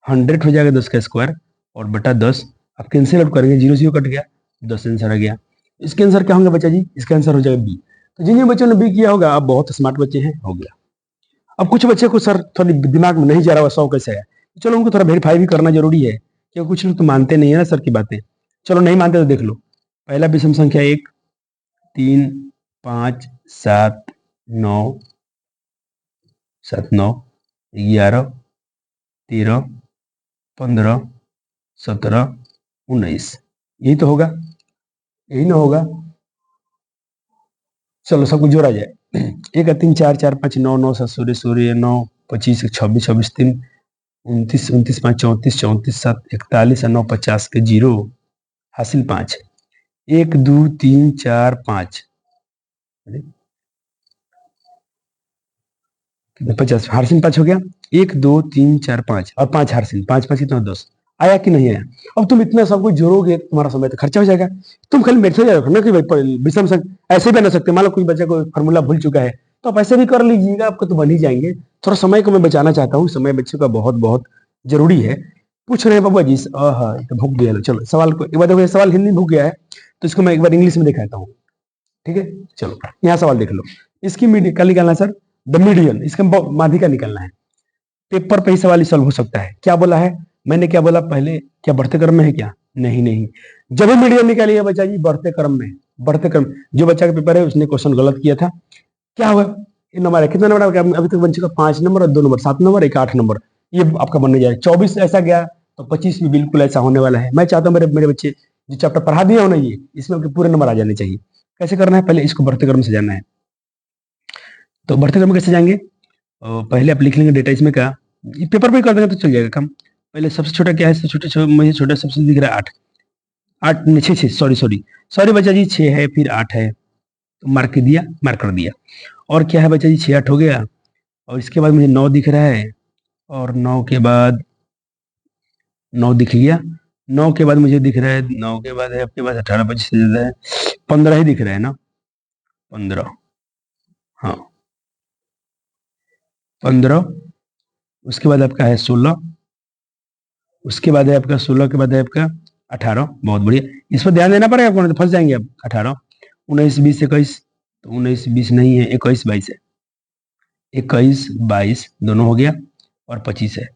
100 हो जाएगा 10 का स्क्वायर और बटा 10। आप कैंसिल आउट करेंगे, 0 0 कट गया, 10 आंसर आ गया। इसके आंसर क्या होंगे बच्चा जी, इसका आंसर हो जाएगा बी। तो जिन बच्चों ने बी किया होगा आप बहुत स्मार्ट बच्चे हैं, हो गया। अब कुछ बच्चे को सर थोड़ी दिमाग में नहीं जा रहा, 100 कैसे है, चलो उनको थोड़ा वेरीफाई भी करना जरूरी है, क्योंकि कुछ लोग तो मानते नहीं है ना सर की बातें। चलो नहीं मानते तो देख लो, पहला विषम संख्या 1 3 5 7 9 7 9 11 13 15 17 19, यही तो होगा, यही ना होगा। चलो सब कुछ जोड़ा जाए, 1 3 4 4 5 9 9 7 16 16 9 25 26 26 3 29 29 5 34 34 7 41 9 50 के 0 हासिल 5 1 2 3 4 5 50 हारसिन 5 हो गया, 1 2 3 4 5 और 5 हारसिन, 5 5 कितना 10 आया कि नहीं आया। अब तुम इतना सब कुछ जोड़ोगे तुम्हारा समय तो खर्चा हो जाएगा। तुम खाली मेथड रखो ना कि भाई विषम संख्या ऐसे भी बना सकते, मान लो कोई बच्चा को फॉर्मूला भूल चुका है तो आप ऐसे भी कर लीजिएगा, आपको तो बन ही जाएंगे। थोड़ा समय को मैं बचाना चाहता हूँ, समय बच्चे का बहुत बहुत जरूरी है। पूछ रहे हैं बाबा जी, तो भूख गया। चलो सवाल को एक बार देखो, सवाल हिंदी में भूख गया है तो इसको मैं एक बार इंग्लिश में दिखाता हूँ, ठीक है। चलो यहाँ सवाल देख लो, इसकी मीडियन क्या निकालना है सर, द मीडियन, इसका माध्यिका निकालना है। पेपर पे ही सवाल सॉल्व हो सकता है। क्या बोला है मैंने, क्या बोला पहले, क्या बढ़ते क्रम में है क्या, नहीं। जब भी मीडियन निकालिए बच्चा जी बढ़ते क्रम में, बढ़ते क्रम। जो बच्चा का पेपर है उसने क्वेश्चन गलत किया था, क्या हुआ ये नंबर है, कितना नंबर अभी तक बन चुका? 5 नंबर और 2 नंबर, 7 नंबर, एक 8 नंबर, ये आपका बनने जाएगा। 24 ऐसा गया तो 25 भी बिल्कुल ऐसा होने वाला है। मैं चाहता हूँ मेरे मेरे बच्चे जो चैप्टर पढ़ा दिया हो ना, ये इसमें उनके पूरे नंबर आ जाने चाहिए। कैसे करना है? पहले इसको बढ़ते क्रम से जाना है। तो बढ़ते क्रम में कैसे जाएंगे? पहले आप लिख लेंगे डेटा इसमें का, पेपर पे कर देंगे तो चल जाएगा काम। पहले सबसे छोटा क्या है? मुझे छोटा सबसे दिख रहा है 8, 8 नहीं 6, सॉरी सॉरी सॉरी बच्चा जी, 6 है फिर 8 है, तो मार्क दिया, मार्क कर दिया। और क्या है बच्चा जी? 6 8 हो गया, और इसके बाद मुझे 9 दिख रहा है, और 9 के बाद 9 दिख लिया। 9 के बाद मुझे दिख रहा है, 9 के बाद है आपके पास 18 25 से ज्यादा है, 15 ही दिख रहा है ना, 15, हाँ 15। उसके बाद आपका है 16, उसके बाद है आपका 16 के बाद है आपका 18, बहुत बढ़िया। इस पर ध्यान देना पड़ेगा आपको, तो फंस जाएंगे आप। 18 19 20 21, तो 19 20 नहीं है, 21 22 है, 21 22 दोनों हो गया, और 25 है।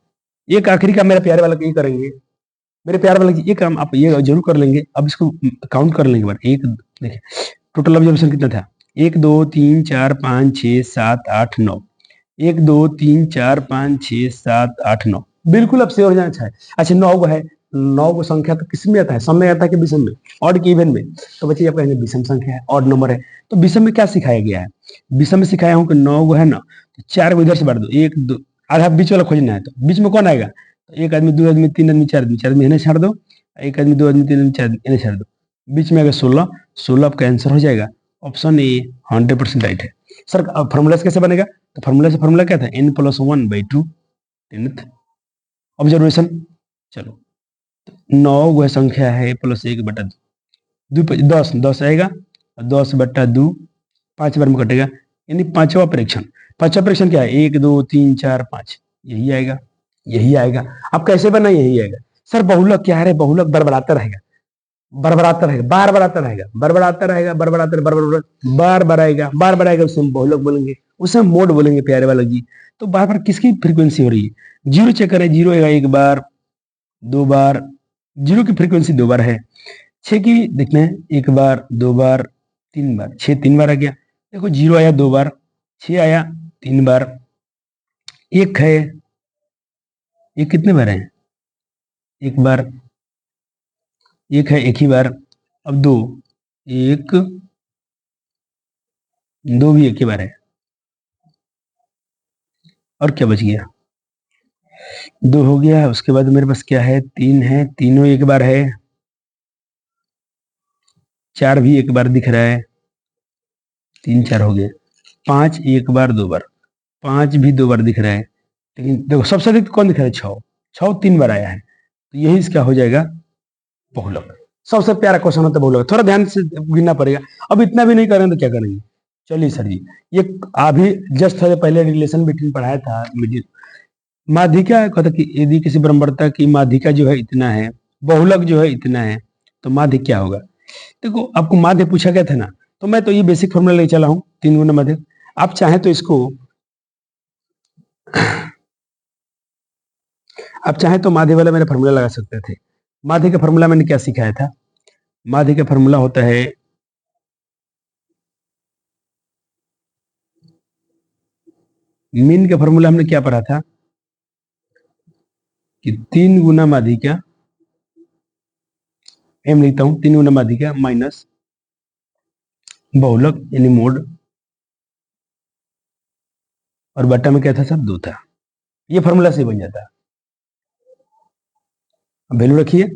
एक आखिरी काम मेरे प्यारे वाला ये करेंगे, मेरे प्यारे वाला ये काम आप ये जरूर कर लेंगे। अब इसको काउंट कर लेंगे बार एक, देखिए टोटल ऑब्जर्वेशन कितना था? 1 2 3 4 5 6 7 8 9, 1 2 3 4 5 6 7 8 9, बिल्कुल अब श्योर हो जाना चाहिए। अच्छा 9 को है, 9 को संख्या तो किस में आता है? सम में आता है कि विषम में? ऑड की इवन में? तो बच्चे आप कहेंगे विषम संख्या है, ऑड नंबर है। तो विषम में क्या सिखाया गया है? विषम में सिखाया हूँ कि 9 को है ना, तो 4 को इधर से बांट दो, 1 2, आधा बीच वाला खोजना है, तो बीच में कौन आएगा? तो 1 आदमी 2 आदमी 3 आदमी 4 आदमी, 4 आदमी इन्हें छाड़ दो, 1 आदमी 2 आदमी 3 आदमी 4 आदमी इन्हें छाड़ दो, बीच में आएगा 16, 16 आपका आंसर हो जाएगा। ऑप्शन ए 100% राइट है। सर फॉर्मूला कैसे बनेगा? तो फॉर्मूला क्या था? n+1/2 10th observation. चलो 9 वह संख्या है +1/2, 10 10 आएगा, 10/2 5 बार में कटेगा, यानी पांचवा परीक्षण। पांचवा परीक्षण क्या है? 1 2 3 4 5, यही आएगा, यही आएगा। अब कैसे बना? यही आएगा। सर बहुलक क्या है? बहुलक बरबराता रहेगा, बरबराता रहेगा, बार बराता रहेगा, बरबराता रहेगा, बरबराता बार बार आएगा, बार बार आएगा, उसे हम बहुलक बोलेंगे, उसे हम मोड बोलेंगे प्यारे वाला जी। तो बार बार किसकी फ्रीक्वेंसी हो रही है? जीरो चेक करें, जीरो आएगा 1 बार 2 बार, जीरो की फ्रीक्वेंसी 2 बार है। 6 की देखते हैं, 1 बार 2 बार 3 बार, 6 3 बार आ गया। देखो जीरो आया 2 बार, 6 आया 3 बार, 1 है, ये कितने बार है? 1 बार, 1 है 1 ही बार। अब 2, 1 2 भी 1 ही बार है, और क्या बच गया? 2 हो गया। उसके बाद मेरे पास क्या है? 3 है, तीनों 1 बार है, 4 भी 1 बार दिख रहा है, 3 4 हो गए। 5 1 बार 2 बार, 5 भी 2 बार दिख रहा है, लेकिन देखो सबसे अधिक कौन दिख रहा है? 6, 6 3 बार आया है, तो यही इसका हो जाएगा बहुलक। सबसे प्यारा क्वेश्चन होता है बहुलक, थोड़ा ध्यान से गिनना पड़ेगा। अब इतना भी नहीं करें तो क्या करेंगे? चलिए सर जी, ये अभी जस्ट थोड़े पहले रिलेशन बिटवीन पढ़ाया था, माध्यिका कहता कि यदि किसी ब्रह्मवर्ता की माध्यिका जो है इतना है, बहुलक जो है इतना है, तो माध्य क्या होगा? देखो आपको माध्य पूछा गया था ना, तो मैं तो ये बेसिक फॉर्मूला ले चला हूं, 3 गुना माध्य। आप चाहें तो इसको, आप चाहें तो माध्य वाला मेरा फॉर्मूला लगा सकते थे। माध्य का फॉर्मूला मैंने क्या सिखाया था? माध्य का फॉर्मूला होता है मीन का फॉर्मूला हमने क्या पढ़ा था कि 3 गुना माध्यिका, एम लिखता हूं, 3 गुना माध्यिका माइनस बहुलक यानी मोड, और बट्टा में क्या था सब? 2 था। ये फॉर्मूला से बन जाता है। वैल्यू रखिए,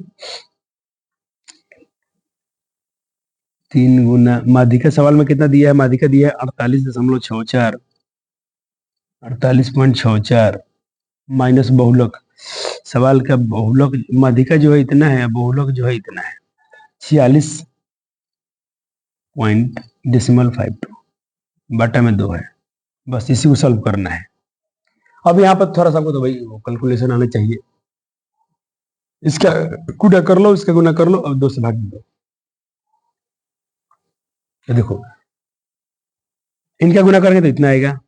3 गुना माध्यिका, सवाल में कितना दिया है? माध्यिका दिया है 48.64, 48.64 माइनस बहुलक। सवाल का बहुलक, माध्यिका जो है इतना है, बहुलक जो है इतना है 46.52, बटा में 2 है। बस इसी को सॉल्व करना है। अब यहाँ पर थोड़ा सा आपको तो भाई कैलकुलेशन आना चाहिए। इसका गुना कर लो, इसका गुना कर लो, अब 2 से भाग दो। देखो इनका गुना करेंगे तो इतना आएगा,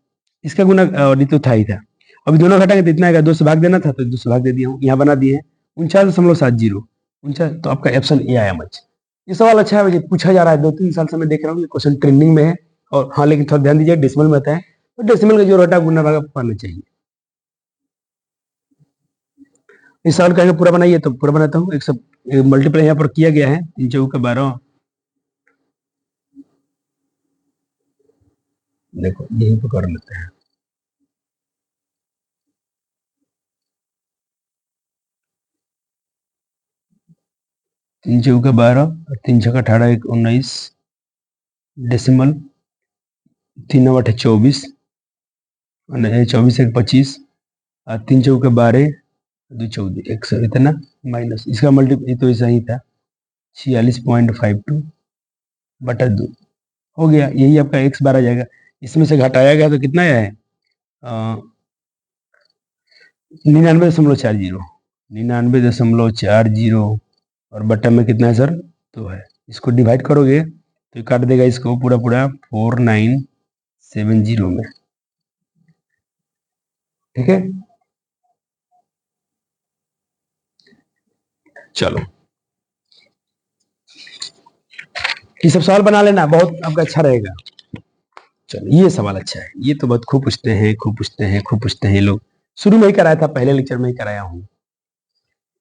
इसका गुना और ये तो था ही था, अभी दोनों घटाएंगे तो इतना आएगा। 2 से भाग देना था तो 2 से भाग दे दिया हूँ, यहाँ बना दिए हैं 49.70 49। तो आपका ऑप्शन ए आया मच। ये सवाल अच्छा है, पूछा जा रहा है 2-3 साल से मैं देख रहा हूँ, ये क्वेश्चन ट्रेंडिंग में है। और हाँ लेकिन थोड़ा ध्यान दीजिए, डेसिमल में आता है, तो डेसिमल का जोड़ घटा गुना भागा पाना चाहिए। इस सवाल का पूरा बनाइए तो पूरा बनाता हूँ। एक सब मल्टीप्लाई यहाँ पर किया गया है, 3 चौका 12। देखो यहीं पर कर लेते हैं। तीन चौका 12 और 3 छक्का 18, 1 19 डेसिमल 3 9 8 24 24 1 25 और 3 चौका 12 2 14 100 इतना माइनस इसका मल्टीप्लाई तो ऐसा ही था 46.52 बटा 2 हो गया। यही आपका x बार आ जाएगा। इसमें से घटाया गया तो कितना आया है 99.40 99.40 और बटा में कितना है सर 2 है। इसको डिवाइड करोगे तो काट देगा इसको पूरा पूरा 4970 में। ठीक है, चलो ये सब सवाल बना लेना, बहुत आपका अच्छा रहेगा। चलो ये सवाल अच्छा है, ये तो बहुत खूब पूछते हैं ये लोग। शुरू में ही कराया था, पहले लेक्चर में ही कराया हूँ।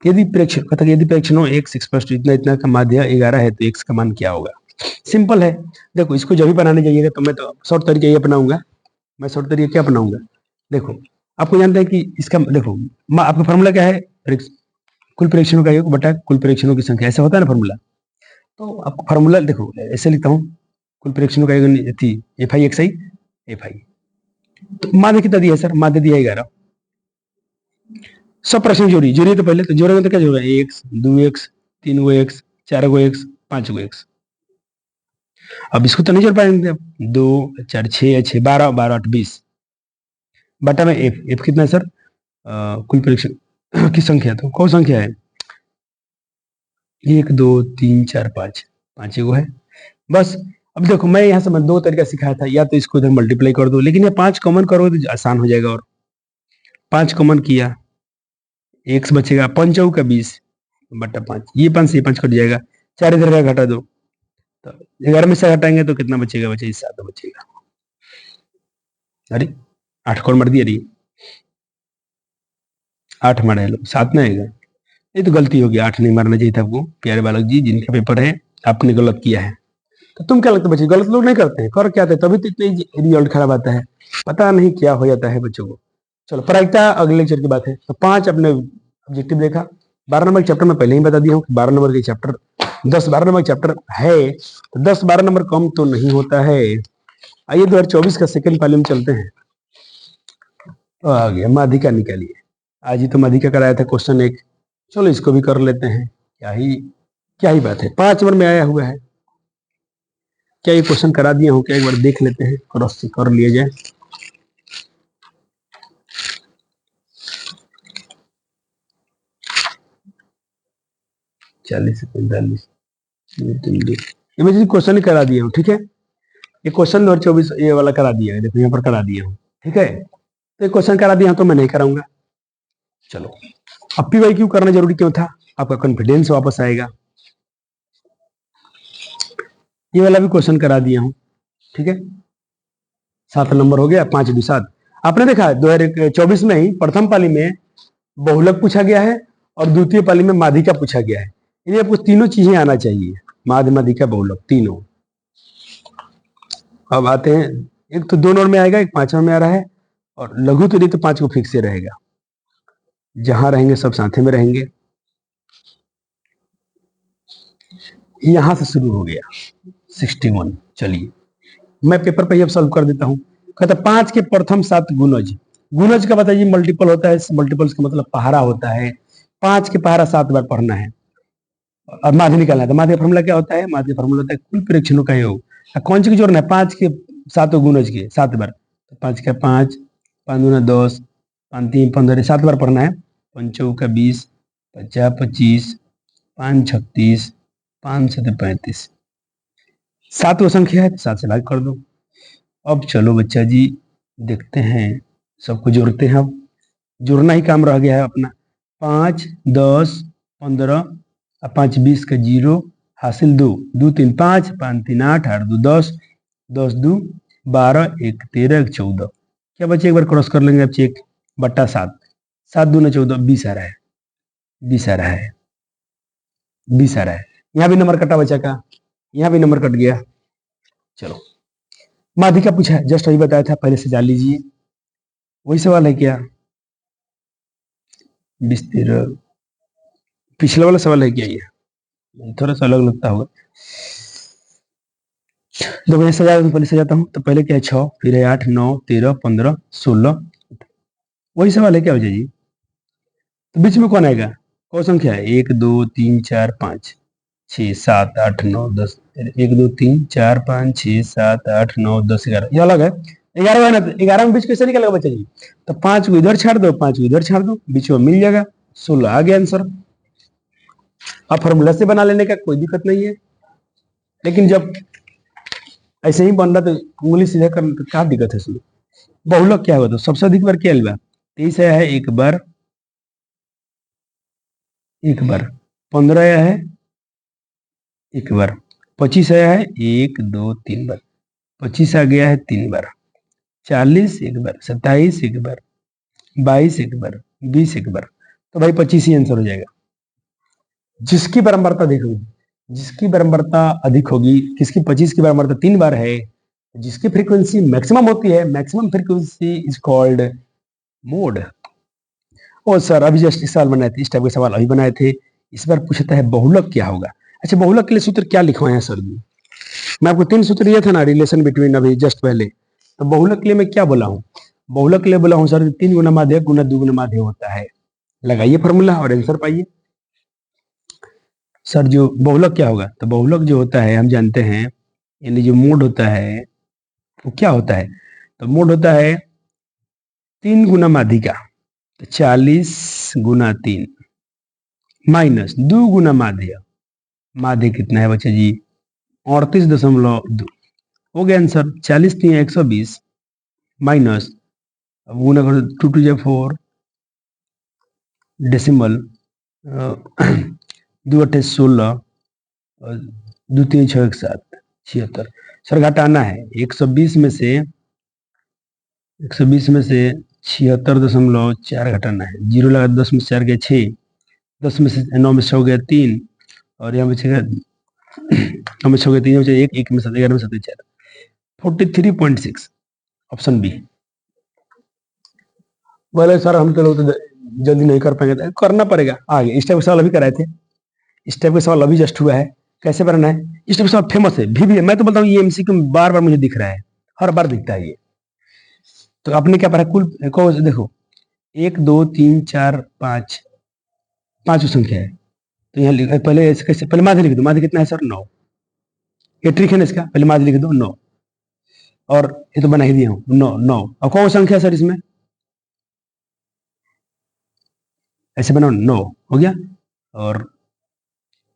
यदि प्रेक्षण कहता यदि प्रेक्षणों x इतना इतना का माध्य 11 है तो x का मान क्या होगा। सिंपल है, देखो इसको जब भी बनाने जाइएगा तो मैं तो शॉर्ट तरीका ये अपनाऊंगा। मैं शॉर्ट तरीका क्या अपनाऊंगा, देखो आपको जानते हैं कि इसका देखो आपका फॉर्मूला क्या है, कुल प्रेक्षणों का योग बटा कुल प्रेक्षणों की संख्या, ऐसा होता है ना फॉर्मूला। तो आपको फॉर्मूला देखो ऐसे लिखता हूँ, कुल प्रेक्षणों का योग थी F I x I F I. तो माध्य कितना दिया है सर, माध्य दिया 11। सब प्रश्न जोड़ी तो पहले तो जोड़ेंगे तो क्या जोड़ेगा, x 2x 3x 4x 5x। अब इसको तो नहीं जोड़ पाएंगे, अब 2 4 6 6 12 12 8 20 बटा में एफ कितना है सर, कुल परीक्षण की संख्या तो कौन संख्या है 1 2 3 4 5 5 एगो है बस। अब देखो मैं यहाँ से मैं 2 तरीका सिखाया था, या तो इसको इधर मल्टीप्लाई कर दो, लेकिन ये 5 कॉमन करोगे तो आसान हो जाएगा। और 5 कॉमन किया x बचेगा 5 का 20 बटा 5, ये 5 से 5 कट जाएगा, 4 इधर का घटा दो तो 11 में से घटाएंगे तो कितना बचेगा, बचेगा 7 बचेगा। अरे 8 कौन मर दिया, 8 मारे लो 7 ना आएगा, ये तो गलती हो गई, 8 नहीं मारना चाहिए था आपको। प्यारे बालक जी जिनका पेपर है आपने गलत किया है, तो तुम क्या लगता है बच्चे गलत लोग नहीं करते हैं, कर क्या आते तभी तो इतने रिजल्ट खराब आता है, पता नहीं क्या हो जाता है बच्चों को। चलो प्रायिकता अगले लेक्चर की बात है। तो 5 अपने ऑब्जेक्टिव देखा, 12 नंबर चैप्टर में पहले ही बता दिया हूँ कि 12 नंबर के चैप्टर 10-12 नंबर चैप्टर है, तो 10-12 नंबर कम तो नहीं होता है। आइए 2024 का सेकंड पाली में चलते हैं। तो आ गया माध्यिका निकालिए, आज ही तो माध्यिका कराया था क्वेश्चन 1, चलो इसको भी कर लेते हैं। क्या ही बात है, 5 नंबर में आया हुआ है। क्या ये क्वेश्चन करा दिया हूँ क्या, एक बार देख लेते हैं, क्रॉस से कर लिया जाए। चालीस से 45 ये मैं क्वेश्चन ही करा दिया हूँ। ठीक है, ये क्वेश्चन 2024 ये वाला करा दिया है, देखो यहाँ पर करा दिया हूँ। ठीक है, तो ये क्वेश्चन करा दिया तो मैं नहीं कराऊंगा। चलो अब पी क्यू करना जरूरी क्यों था, आपका कॉन्फिडेंस वापस आएगा। ये वाला भी क्वेश्चन करा दिया हूँ। ठीक है, 7 नंबर हो गया, 5 2 7। आपने देखा 2024 में ही प्रथम पाली में बहुलक पूछा गया है और द्वितीय पाली में माध्यिका पूछा गया है। यानी आपको तीनों चीजें आना चाहिए, माध्य माध्यिका बहुलक तीनों। अब आते हैं, एक तो 2 नंबर में आएगा, एक 5 नंबर में आ रहा है, और लघु तो नहीं तो 5 को फिक्स से रहेगा, जहां रहेंगे सब साथे में रहेंगे। यहां से शुरू हो गया 61। चलिए मैं पेपर पे अब सॉल्व कर देता हूं। कहता 5 के प्रथम 7 गुणज, गुणज का बताइए मल्टीपल होता है, मल्टीपल्स का मतलब पहाड़ा होता है। 5 के पहाड़ा 7 बार पढ़ना है और माध्य निकालना है। तो माध्य फॉर्मूला क्या होता है, माध्य फॉर्मूला होता है कुल प्रेक्षणों का योग। कौन सी की जोड़ना है, 5 के 7 गुणज के 7 बार, तो 5 का 5 5 दूना 10 5 3 15 7 बार पढ़ना है। 5 चौका 20 50 25 5 36 5 7 35, 7 संख्या है तो 7 से भाग कर दो। अब चलो बच्चा जी देखते हैं, सबको जोड़ते हैं। अब जोड़ना ही काम रह गया है अपना। 5 10 15 5 20 का 0 हासिल 2 2 3 5 5 3 8 8 2 10 10 2 12 1 13 1 14 क्या बच्चे एक बार क्रॉस कर लेंगे आप चेक, बट्टा 7, 7 दूना 14, 20 आ रहा है, 20 आ रहा है, 20 आ रहा है। यहाँ भी नंबर कटा बच्चा का, यहाँ भी नंबर कट गया। चलो माध्यिका का पूछा है, जस्ट वही बताया था, पहले से जान लीजिए। वही सवाल है क्या, 20 13, पिछला वाला सवाल है क्या ये, थोड़ा सा अलग लगता होगा। जब मैं सजा पहले सजाता हूँ तो पहले क्या है 6, फिर है 8 9 13 15 16, वही सवाल है क्या विजय जी। तो बीच में कौन आएगा, कौन संख्या है, 1 2 3 4 5 6 7 8 9 10, 1 2 3 4 5 6 7 8 9 10 11, ये अलग है। 11 है ना, 11 में बीच कैसे निकलेगा बच्चा जी, तो 5 को इधर छाड़ दो, 5 को इधर छाड़ दो, बीच में मिल जाएगा, 16 आ गया आंसर। अब फॉर्मूला से बना लेने का कोई दिक्कत नहीं है, लेकिन जब ऐसे ही बन रहा तो उंगली सीधा करना तो क्या दिक्कत है इसमें। बहुलक क्या होगा, तो सबसे अधिक बार क्या आया, 23 आया है एक बार, 15 आया है एक बार, 25 आया है 1 2 3 बार, 25 आ गया है 3 बार, 40 एक बार, 27 एक बार, 22 एक बार, 20 एक बार, तो भाई 25 ही आंसर हो जाएगा। जिसकी बारंबारता देखो, जिसकी बारंबारता अधिक होगी, किसकी 25 की बारंबारता 3 बार है, जिसकी फ्रीक्वेंसी मैक्सिमम होती है, maximum frequency is called mode. और सर अभी जस्ट इस साल बनाए थे, इस टाइप के सवाल अभी बनाए थे, इस बार पूछता है बहुलक क्या होगा। अच्छा बहुलक के लिए सूत्र क्या लिखवाए हैं सर जी, मैं आपको 3 सूत्र दिया था ना रिलेशन बिटवीन, अभी जस्ट पहले, तो बहुलक के लिए मैं क्या बोला हूँ, बहुलक के लिए बोला हूँ सर 3 गुना माध्य गुना 2 गुना माध्य होता है। लगाइए फॉर्मूला और आंसर पाइए। सर जो बहुलक क्या होगा, तो बहुलक जो होता है हम जानते हैं, यानी जो मोड होता है वो क्या होता है, तो मोड होता है 3 गुना माध्यिका, तो 40 गुना 3 माइनस 2 गुना माध्य, माध्य कितना है बच्चे जी 38.2, हो गया आंसर। 40 3 120 माइनस, अब गुना करो 2 2 जा 4 डेसिमल, 2 8 16 और 2 3 6 1 7 76। सर घटाना है 120 में से 76.4 घटाना है, जीरो लगा 10 में से 4 गया 6, 10 में से 9 में से हो गया 3, और यहाँ बचेगा 9 में से हो गया 3, बचेगा 1, 1 में 7 11 में 7 4, 43.6 ऑप्शन बी। बोले सर हम तो लोग तो जल्दी नहीं कर पाएंगे, करना पड़ेगा आगे। इस टाइप के सवाल अभी कराए थे, इस टाइप के सवाल अभी जस्ट हुआ है, कैसे बनाना है, इस टाइप के सवाल फेमस है भी है। मैं तो बोलता हूँ ये एमसीक्यू बार बार मुझे दिख रहा है, हर बार दिखता है ये। तो आपने क्या पढ़ा, कुल को देखो 1 2 3 4 5, 5 संख्या है, तो यहाँ पहले ऐसे कैसे, पहले माध्य लिख दो, माध्य कितना है सर 9, ये ट्रिक है ना इसका, पहले माध्य लिख दो 9, और ये तो बना ही दिया हूँ 9 9। अब कौन संख्या सर इसमें, ऐसे बनाओ 9 हो गया, और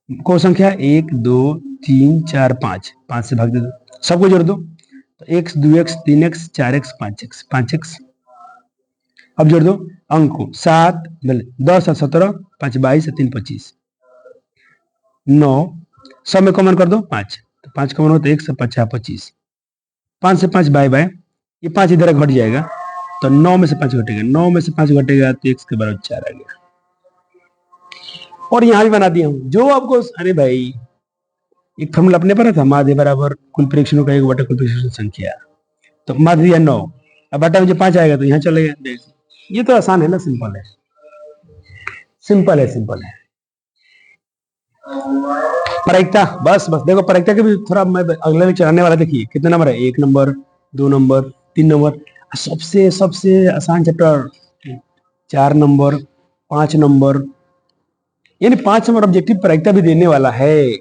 कौन संख्या 1 2 3 4 5, 5 से भाग दे दो, सबको जोड़ दो, तो x 2x 3x 4x 5x 5x, अब जोड़ दो अंक को 7 10 और 17, 5 22 3 25, 9 सब में कॉमन कर दो 5, तो 5 कॉमन हो तो 1 से 5 25, 5 से 5 बाय बाय, ये 5 इधर घट जाएगा, तो 9 में से 5 घटेगा, 9 में से 5 घटेगा तो x के बराबर 4 आ गया। और यहां भी बना दिया हूं जो आपको, अरे भाई एक फॉर्मूला अपने पर था, माध्य बराबर कुल परीक्षणों का 1 बटा कुल परीक्षण संख्या, तो माध्य दिया 9, अब बटा में जो 5 आएगा तो यहाँ चलेगा, ये तो आसान है ना, सिंपल है, सिंपल है, सिंपल है। प्रायिकता, बस बस देखो प्रायिकता के भी थोड़ा मैं अगले लेक्चर आने वाला, देखिए कितने नंबर है, 1 नंबर 2 नंबर 3 नंबर, सबसे सबसे आसान चैप्टर 4 नंबर 5 नंबर, यानी 5 नंबर ऑब्जेक्टिव प्रायिकता भी देने वाला है।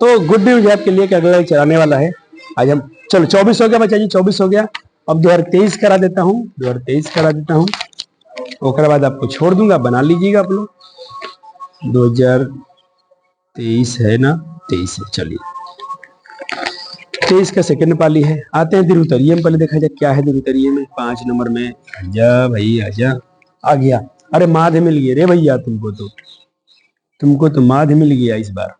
तो गुड न्यूज है आपके लिए कि अगला लेक्चर आने वाला है। आज हम चलो 24 हो गया बच्चा जी, 24 हो गया, अब 2023 करा देता हूँ, 2023 करा देता हूँ, उसके बाद आपको छोड़ दूंगा, बना लीजिएगा आप लोग। 2023 है ना, 23 है, चलिए 23 का सेकंड पाली है। आते हैं द्वितीय में, पहले देखा जाए क्या है द्वितीय में, 5 नंबर में, आजा भाई आजा, आ गया, अरे माध्य मिल गया रे भैया, तुमको तो माध्य मिल गया इस बार।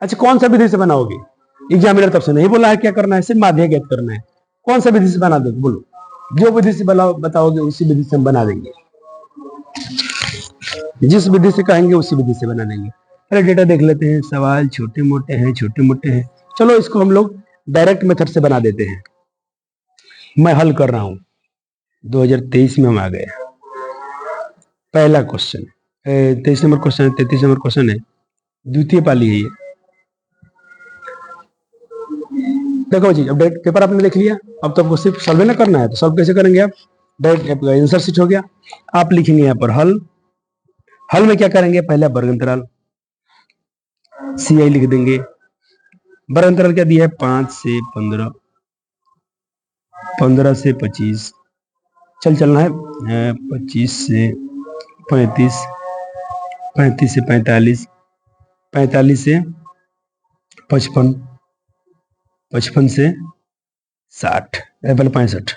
अच्छा कौन सा विधि से बनाओगे, एग्जामिनर तब से नहीं बोला है क्या करना है, सिर्फ माध्य ज्ञात करना है, कौन सा विधि से बना दो बोलो, जो विधि से बताओगे उसी विधि से हम बना देंगे, जिस विधि से कहेंगे उसी विधि से बना देंगे। पहले डेटा देख लेते हैं। सवाल छोटे मोटे हैं, छोटे मोटे हैं। चलो इसको हम लोग डायरेक्ट मेथड से बना देते हैं। मैं हल कर रहा हूं। 2023 में हम आ गए। पहला क्वेश्चन 23 नंबर क्वेश्चन है, 33 नंबर क्वेश्चन है, द्वितीय पाली है ये। देखो जी, अब डायरेक्ट पेपर आपने देख लिया, अब तो आपको सिर्फ सॉल्व ना करना है। तो सॉल्व कैसे करेंगे आप? डायरेक्ट आपका आंसर शीट हो गया, आप लिखेंगे यहाँ पर हल। हल में क्या करेंगे? पहले वर्ग अंतराल CI लिख देंगे। वर्ग अंतराल क्या दिया है? 5 से 15, 15 से 25, चलना है 25 से 35, 35 से 45, 45 से 55, 55 से 60, पहले 65,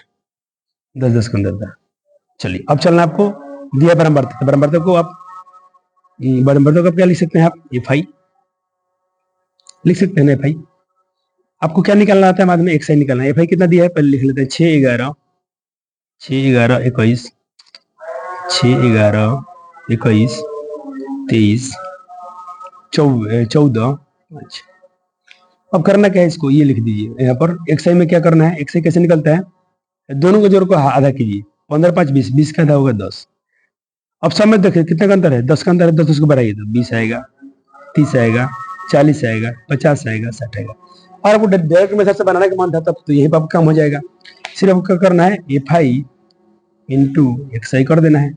10 के अंदर था। चलिए अब चलना आपको दिया ब्रह्मवर्त। ब्रह्मवर्त को आप ब्रह्मवर्त को क्या लिख सकते हैं? आप FI लिख सकते हैं ना। FI आपको क्या निकालना आता है? बाद में XI निकालना है। FI कितना दिया है पहले लिख लेते हैं। 6 11 6 11 21, 6 11 21 23 14। अच्छा, अब करना क्या है? इसको ये लिख दीजिए यहाँ पर। XI में क्या करना है? XI कैसे निकलता है? दोनों के जोड़ को आधा कीजिए। 15 5 20, 20 का आधा होगा 10। अब सब में देखिए कितने का अंतर है? 10 का अंतर है। 10 उसको बढ़ाइए तो 20 आएगा, 30 आएगा, 40 आएगा, 50 आएगा, 60 आएगा। और आपको डायरेक्ट मेथड से बनाने का मन था तब तो यही पर काम हो जाएगा। सिर्फ क्या करना है? FI इंटू XI कर देना है।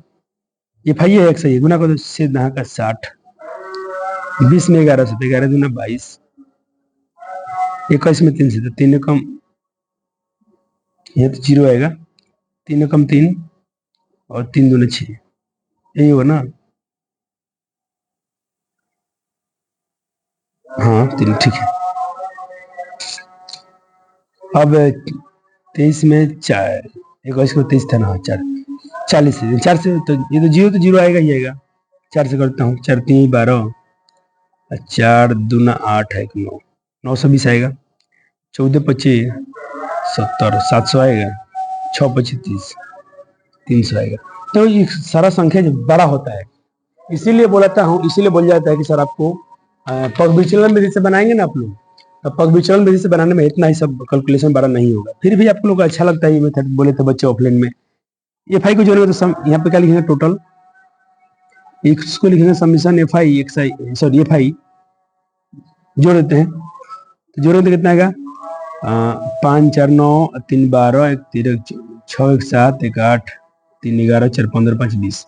FI है, XI गुना कर दो, से यहाँ का 60, 20 में 11 से 11 दूना 22, 21 में 3 से तो 3 कम, ये तो 0 आएगा। 3 कम 3 और 3 दूना 6, यही होगा ना? हाँ 3, ठीक है। अब 23 में 4, 21 को 23 था ना, 4 40 से 4 से तो ये तो 0 तो 0 आएगा ही आएगा। 4 से करता हूँ, 4 3 12, 4 दूना 8 है 9, 920 आएगा। 14 25 70, 700 आएगा। 6 25 30, 300 आएगा। तो ये सारा संख्या जब बड़ा होता है इसीलिए बोलता हूँ, इसीलिए बोल जाता है कि सर आपको पग विचलन विधि से बनाएंगे ना आप लोग, तो पग विचलन विधि से बनाने में इतना ही सब कैलकुलेशन बड़ा नहीं होगा। फिर भी आप लोग को अच्छा लगता है ये मेथड। बोले थे बच्चे ऑफलाइन में FI को जोड़ेंगे तो सम यहाँ पे क्या लिखेंगे? टोटल इसको लिखेंगे summation FI XI, sorry FI जोड़ देते हैं। तो जोड़ देते कितना आएगा? 5 4 9 3 12 1 3 6 1 7 1 8 3 11 4 15 5 20,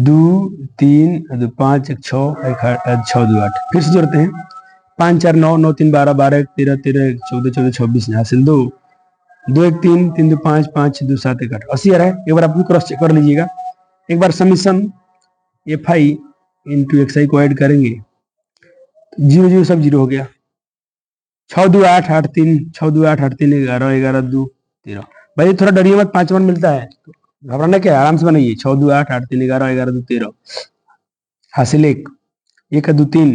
2 3 2 5 1 6 1 6 2 8। फिर से जोड़ते हैं। 5 4 9 9 3 12 12 1 13 13 1 14 14 26 हासिल 2 2 1 3 3 2 5 5 2 7 1 8, 80 आ रहा है। एक बार आप भी क्रॉस चेक कर लीजिएगा। एक बार समीशन FI इंटू XI को ऐड करेंगे, 0 0 सब 0 हो गया। 6 2 8 8 3 6 2 8 8 3 11 11 2 13। भाई थोड़ा डरिए मत, 5 मिनट मिलता है, घबराना क्या, आराम से बनाइए। 6 2 8 8 3 11 11 2 13 हासिल 1 1 2 3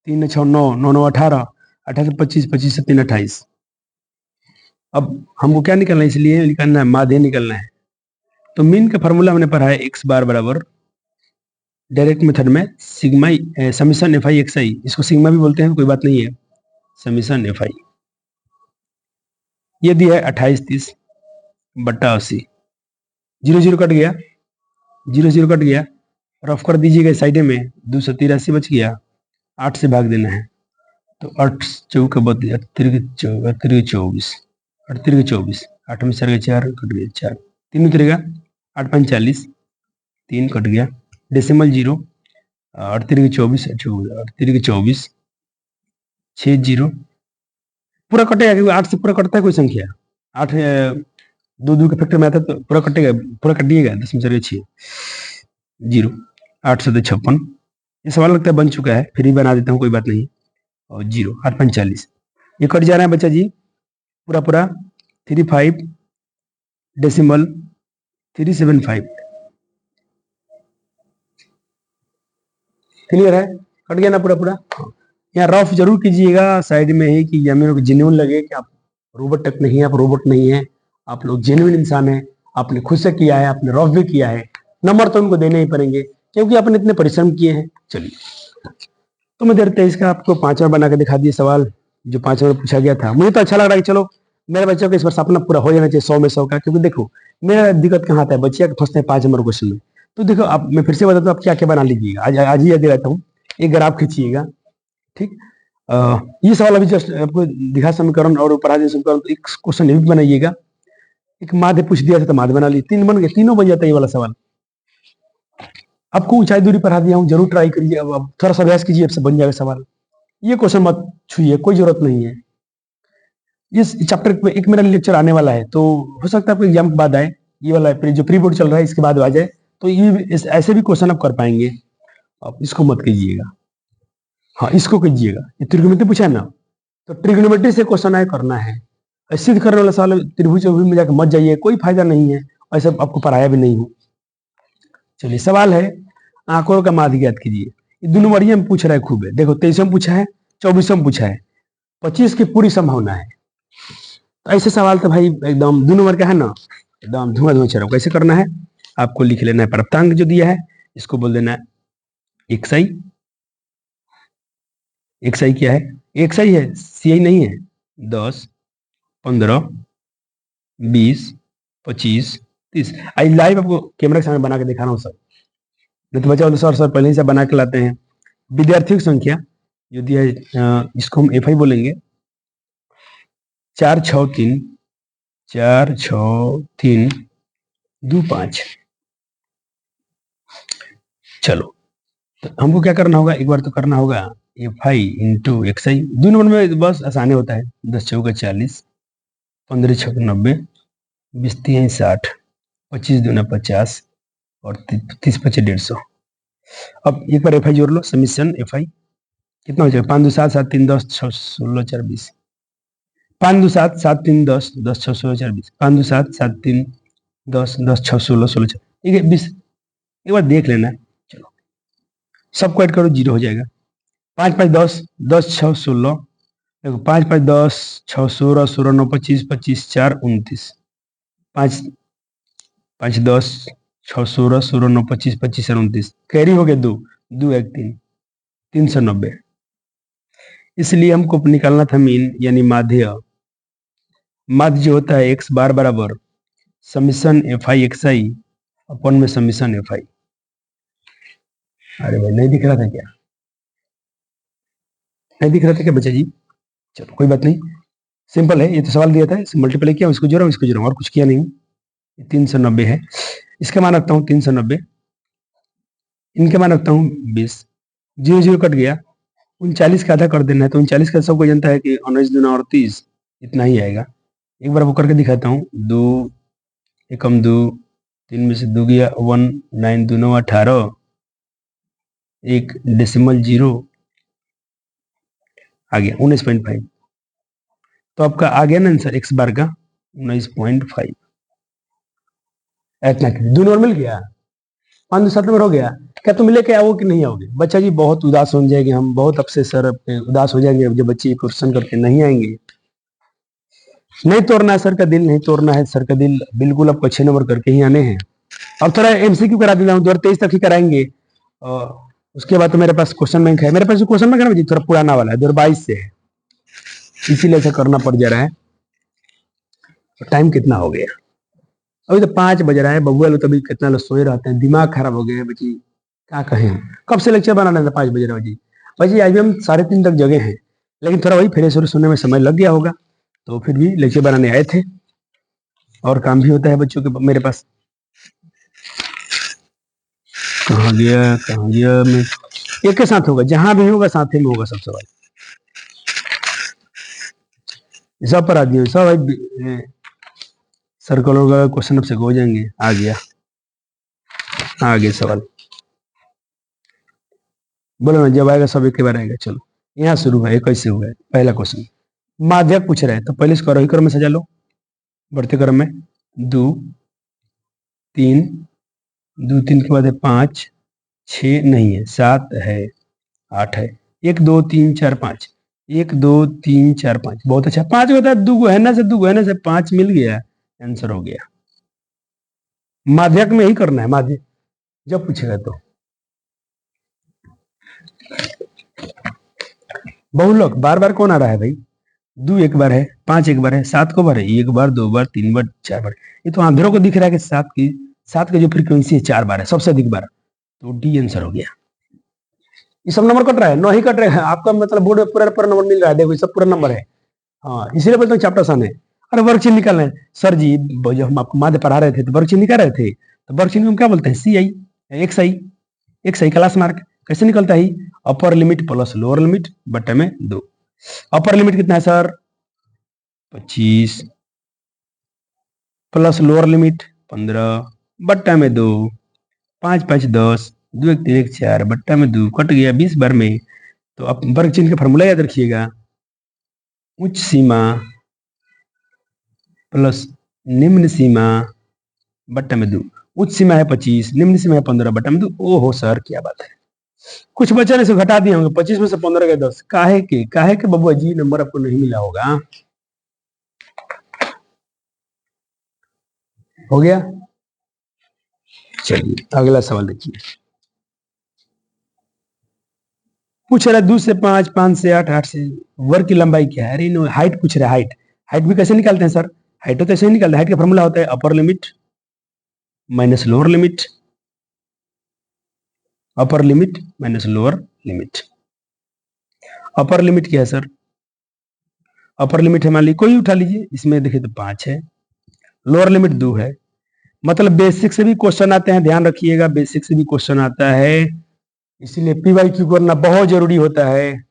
3 6 9 9 9 18 18 25 25 से 3 28। अब हमको क्या निकलना है? इसलिए निकलना है माध्य निकलना है। तो मीन का फॉर्मूला हमने पढ़ा है x बार बराबर डायरेक्ट मेथड में सिग्मा समीशन FI XI, इसको सिग्मा भी बोलते हैं, कोई बात नहीं है। समीशन FI ये दिया है 28 30 बट्टा 80, 0 0 कट गया, 0 0 कट गया। रफ कर दीजिएगा साइड में, 283 बच गया। 8 से भाग देना है तो 8 चौका 32, 24 24, 8 में 4 4 कट गया, 4 3 उतरेगा, 8 5 40, 3 कट गया, डेसिमल 0, 38 24 38 24 6 0 पूरा कटेगा, क्योंकि 8 से पूरा कटता है कोई संख्या। 8 2 2 के फैक्टर में आता है तो पूरा कटेगा, पूरा कटिएगा। 10 में 4 6 0, 8 7 56। ये सवाल लगता है बन चुका है, फिर भी बना देता हूँ, कोई बात नहीं। और 0 8 5 40, ये कट जा रहा है बच्चा जी पूरा पूरा। 35 डेसिमल 375, क्लियर है? कट गया ना पूरा पूरा। यहाँ रफ जरूर कीजिएगा साइड में ही कि या मेरे को जेन्युइन लगे कि आप रोबोट तक नहीं है, आप रोबोट नहीं है, आप लोग जेन्युइन इंसान है, आपने खुद से किया है, आपने रफ भी किया है, नंबर तो उनको देने ही पड़ेंगे क्योंकि आपने इतने परिश्रम किए हैं। चलिए, तो मैं देर 23 का आपको 5 बार बना के दिखा दिए सवाल जो 5 बार पूछा गया था। मुझे तो अच्छा लग रहा है कि चलो मेरे बच्चों का इस बार सपना पूरा हो जाना चाहिए 100 में 100 का, क्योंकि देखो मेरा दिक्कत कहाँ आता है, बच्चे फंसते हैं 5 नंबर क्वेश्चन में। तो देखो आप, मैं फिर से बताता हूँ आप क्या क्या बना लीजिएगा, आज आज ही याद दिलाता हूँ। एक ग्राफ खींचिएगा, ठीक। ये सवाल अभी जस्ट आपको दिखा समीकरण और ऊपर समीकरण, तो एक क्वेश्चन ये भी बनाइएगा। एक माध्य पूछ दिया था तो माध्य बना ली, 3 बन गए, तीनों बन जाता है ये वाला सवाल। आपको ऊंचाई दूरी पढ़ा दिया हूँ, जरूर ट्राई करिए, अब थोड़ा सा अभ्यास कीजिए, आपसे बन जाएगा सवाल। ये क्वेश्चन मत छूइए, कोई जरूरत नहीं है। इस चैप्टर पे एक मेरा लेक्चर आने वाला है, तो हो सकता है आपको एग्जाम के बाद आए, ये वाला जो प्री बोर्ड चल रहा है इसके बाद आ जाए, तो ये ऐसे भी क्वेश्चन आप कर पाएंगे। आप इसको मत कीजिएगा, हाँ इसको कीजिएगा। ये त्रिकोणमिति पूछा है ना, तो ट्रिग्नोमेट्री से क्वेश्चन आए करना है। सिद्ध करने वाला सवाल त्रिभुज में जाकर मत जाइए, कोई फायदा नहीं है, ऐसा आपको पढ़ाया भी नहीं हूँ। चलिए, सवाल है आंकड़ों का माध्य ज्ञात कीजिए। ये 2 नंबर में पूछ रहा है खूब है, देखो 23 में पूछा है, 24 में पूछा है, 25 की पूरी संभावना है। तो ऐसे सवाल तो भाई एकदम 2 नंबर का है ना, एकदम धुआं धुआं चल रहा है। कैसे करना है, आपको लिख लेना है प्राप्तांक जो दिया है, इसको बोल देना है एक्सआई। एक्सआई क्या है, एक्सआई है, सीआई नहीं है। 10, 15, 20, 25, 30। आई लाइव आपको कैमरा के सामने बना के दिखा रहा हूँ सब, नहीं तो बच्चा बोलते सर पहले ही से बना के लाते हैं। विद्यार्थियों की संख्या जो दिया है, इसको हम एफ आई बोलेंगे। 4 6 3 4 6 3 2 5। चलो, तो हमको क्या करना होगा, एक बार तो करना होगा F I into x I. 2 number में बस आसानी होता है, 10 चौका 40, 15 छक्का 90, 20 3 60, 25 दूना 50 और 30 25 150। अब एक बार एफ आई जोड़ लो, समीशन एफ आई कितना हो जाएगा, 5 2 7 7 3 10 6 16 4 20। 5 2 7 7 3 10 10 6 16 4 20। 5 2 7 7 3 10 10 6 16 16 4, ठीक है 20। एक बार देख लेना, चलो सबको ऐड करो, 0 हो जाएगा। 5 5 10 10 6 16, देखो 5 5 10 6 16 16 9 25 25 4 29। 5 5 10 6 16 16 9 25 25 और 29, कैरी हो गया 2 2 1 3, 390। इसलिए हमको निकालना था मीन यानी माध्य। माध्य जो होता है एक्स बार बराबर समीशन एफ आई एक्स आई अपन में समीशन एफ आई। अरे भाई नहीं दिख रहा था क्या, नहीं दिख रहा था क्या बच्चा जी? चलो कोई बात नहीं, सिंपल है, ये तो सवाल दिया था, मल्टीप्लाई किया, इसको जोड़ा इसको जोड़ा, और कुछ किया नहीं। 390 है, इसका मान रखता हूँ 390, इनके मान रखता हूँ 20। 0 0 कट गया, 39 का आधा कर देना है, तो 39 का सबको जानता है कि 19 दूना 38, इतना ही आएगा। एक बार वो करके दिखाता हूँ। 2 एकम 2, 3 में से 2 गया 1, 9 दूना 18, 1 डेसिमल 0 आ गया 19.5। तो आपका आ गया ना आंसर एक्स बार का 19.5। इतना 2 नंबर मिल गया, 5 7 नंबर हो गया। क्या तुम लेके आओगे कि नहीं आओगे? बच्चा जी बहुत उदास हो जाएंगे हम, बहुत अब से सर उदास हो जाएंगे जब बच्चे क्वेश्चन करके नहीं आएंगे। नहीं तोड़ना है सर का दिल, नहीं तोड़ना है सर का दिल, बिल्कुल आपको अच्छे नंबर करके ही आने हैं। अब थोड़ा एमसीक्यू करा देता हूँ, 2023 तक ही कराएंगे, उसके बाद तो मेरे पास क्वेश्चन बैंक है। मेरे पास जो क्वेश्चन बैंक है ना थोड़ा पुराना वाला है, 2022 से है, इसीलिए ऐसा करना पड़ जा रहा है। टाइम कितना हो गया? अभी तो 5 बज रहा है, बबुआ लोग तभी कितना लोग सोए रहते हैं, दिमाग खराब हो गया है बच्ची, क्या कहें हम। कब से लेक्चर बनाना था 5 बज रहा है बच्ची, आज भी हम 3:30 तक जगे हैं, लेकिन थोड़ा वही फ्रेश व्रेश होने में समय लग गया होगा, तो फिर भी लेक्चर बनाने आए थे, और काम भी होता है बच्चों के मेरे पास। कहाँ गया मैं, एक के साथ होगा, जहां भी होगा साथ ही में होगा सब सवाल, सब पर आदमी सब भाई सर्कल होगा, क्वेश्चन अब से हो जाएंगे। आ गया सवाल, बोलो ना, जब आएगा सब एक बार आएगा। चलो यहाँ शुरू है, कैसे हुआ है पहला क्वेश्चन, माध्यक पूछ रहा है, तो पहले इसको आरोही क्रम में सजा लो, बढ़ते क्रम में 2 3 2 3 के बाद है 5 6 नहीं है, 7 है, 8 है, 1 2 3 4 5, 1 2 3 4 5, बहुत अच्छा। 5 होता है, 2 है ना से 2 है ना से 5 मिल गया, आंसर हो गया। माध्यक में ही करना है, माध्य जब पूछेगा तो। बहुलक बार बार कौन आ रहा है भाई? 2 एक बार है, 5 एक बार है, 7 को बार है, 1 बार, 2 बार, 3 बार, 4 बार। ये तो आंध्रों को दिख रहा है कि 7 की जो फ्रीक्वेंसी है 4 बार है, सबसे अधिक बार, तो डी आंसर हो गया। ये सब नंबर कट रहा है? नो ही कट रहा है आपका, मतलब बोर्ड में पूरा पूरा नंबर मिल रहा है, देखो ये सब पूरा नंबर है। हाँ, इसीलिए बोलते हैं चैप्टर आसान है। अरे वर्कशीट निकालना है सर जी, जब हम आपको माध्य पढ़ा रहे थे तो वर्कशीट निकाल रहे थे, तो वर्कशीट में हम क्या बोलते हैं? सी आई, एक्स आई क्लास मार्क कैसे निकलता है? Upper limit plus lower limit बटे में 2। अपर लिमिट कितना है सर? 25 प्लस लोअर लिमिट 15 बट्टा में 2, 5 5 10, 2 1 3 1 4 बट्टा में 2, कट गया 20 बार में। तो आप वर्ग चिन्ह का फॉर्मूला याद रखिएगा, उच्च सीमा प्लस निम्न सीमा बट्टा में 2। उच्च सीमा है 25, निम्न सीमा है 15 बट्टा में 2। ओहो सर क्या बात है, कुछ बच्चे ने से घटा दिए होंगे, 25 में से 15 गए 10। काहे के बबुआ जी नंबर आपको नहीं मिला होगा? हो गया। चलिए अगला सवाल देखिए, पूछ रहा है 2 से 5, 5 से 8, 8 से। वर्ग की लंबाई क्या है? अरे नो, हाइट पूछ रहा है। हाइट भी कैसे निकालते हैं सर? हाइट तो ऐसे ही निकालते हैं, हाइट का फॉर्मूला होता है upper limit minus lower limit, upper limit minus lower limit. Upper limit क्या है सर? अपर लिमिट है, मान लीजिए कोई उठा लीजिए, इसमें देखिए तो 5 है, लोअर लिमिट 2 है। मतलब बेसिक से भी क्वेश्चन आते हैं, ध्यान रखिएगा, बेसिक से भी क्वेश्चन आता है, इसलिए पीवाईक्यू करना बहुत जरूरी होता है।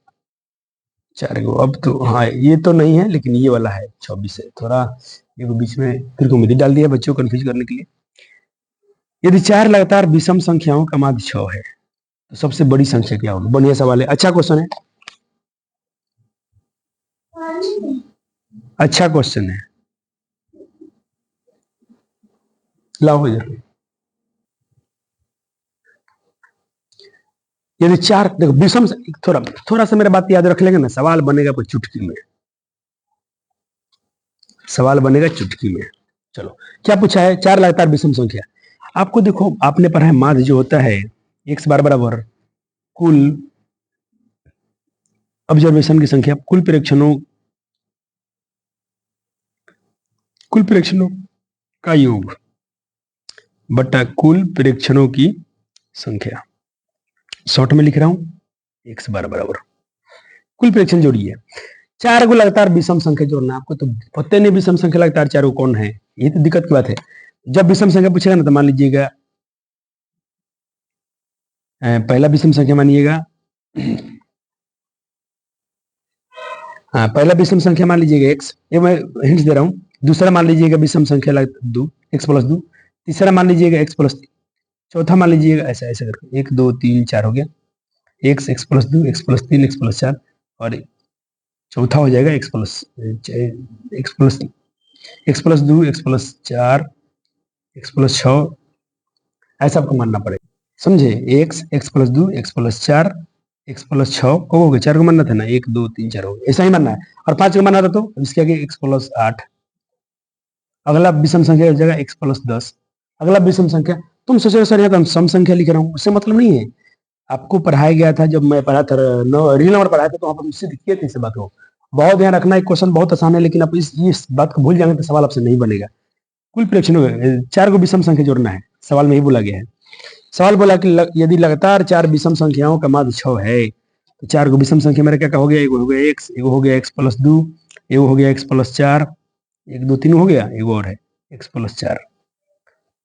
4 गो, अब तो हाँ ये तो नहीं है, लेकिन ये वाला है 26 है, थोड़ा ये बीच में त्रिकोणमिति डाल दिया बच्चों को कंफ्यूज करने के लिए। यदि 4 लगातार विषम संख्याओं का माध्य 6 है तो सबसे बड़ी संख्या क्या होगी? बढ़िया सवाल है, अच्छा क्वेश्चन है, अच्छा क्वेश्चन है। लाओ भैया, यदि 4, देखो विषम, थोड़ा थोड़ा सा मेरा बात याद रख लेंगे ना, सवाल बनेगा कोई चुटकी में, सवाल बनेगा चुटकी में। चलो क्या पूछा है? 4 लगातार विषम संख्या। आपको देखो, आपने पढ़ा है माध्य जो होता है x बार बराबर कुल ऑब्जर्वेशन की संख्या, कुल प्रेक्षणों का योग बटा कुल प्रेक्षणों की संख्या। शॉर्ट में लिख रहा हूं, x बार बराबर कुल प्रेक्षण जोड़िए। 4 को लगातार विषम संख्या जोड़ना, आपको तो पता नहीं विषम संख्या लगातार 4 कौन है, ये तो दिक्कत की बात है। जब विषम संख्या पूछेगा ना तो मान लीजिएगा पहला विषम संख्या मानिएगा, हाँ पहला विषम संख्या मान लीजिएगा x, ये मैं हिंट्स दे रहा हूँ। दूसरा मान लीजिएगा विषम संख्या 2, x प्लस 2। तीसरा मान लीजिएगा x प्लस 3। चौथा मान लीजिएगा ऐसा ऐसा करके 1 2 3 4 हो गया, x plus 2, x plus 3, x plus 4, और चौथा हो जाएगा x plus 2, x plus 4, x plus 6, ऐसा आपको मानना पड़ेगा, समझे? x plus 2, x plus 4, x plus 6 को हो गया, 4 को मानना था ना, 1 2 3 4 हो गया, ऐसा ही मानना है। और 5 को मानना था तो इसके आगे x प्लस 8। अगला विषम संख्या हो जाएगा x प्लस 10। अगला विषम संख्या, तुम सोचो सर यहाँ तो हम सम संख्या लिख रहा हूँ, उससे मतलब नहीं है। आपको पढ़ाया गया था, जब मैं पढ़ा था रियल नंबर पढ़ाया था, तो वहां पर मुझसे दिक्कत थी इस बात को। बहुत ध्यान रखना, एक क्वेश्चन बहुत आसान है, लेकिन आप इस बात को भूल जाएंगे तो सवाल आपसे नहीं बनेगा। कुल प्रेक्षणों में 4 को विषम संख्या जोड़ना है, सवाल में ही बोला गया है। सवाल बोला कि यदि लगातार 4 विषम संख्याओं का माध्य 6 है तो 4 को विषम संख्या मेरा क्या हो गया? एगो हो गया x, एगो हो गया x प्लस 2, एगो हो गया x प्लस 4, 1 2 3 हो गया, एगो और है x प्लस 4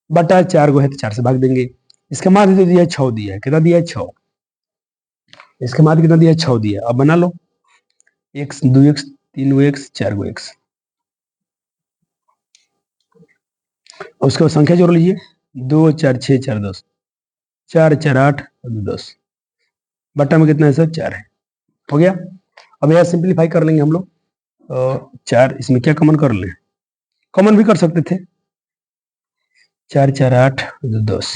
बटा 4 को है तो 4 से भाग देंगे। इसका माध्य तो दिया है 6 दिया है, कितना दिया है? 6। इसका माध्य कितना दिया है? 6 दिया है। अब बना लो, x 2x 3x 4x, उसके बाद संख्या जोड़ लीजिए, 2 4 6 4 10, 4 4 8 10, बटा में कितना है सर? 4 है। हो गया। अब यह सिंप्लीफाई कर लेंगे हम लोग, 4 इसमें क्या कॉमन कर लें? कॉमन भी कर सकते थे, 4 4 8 10,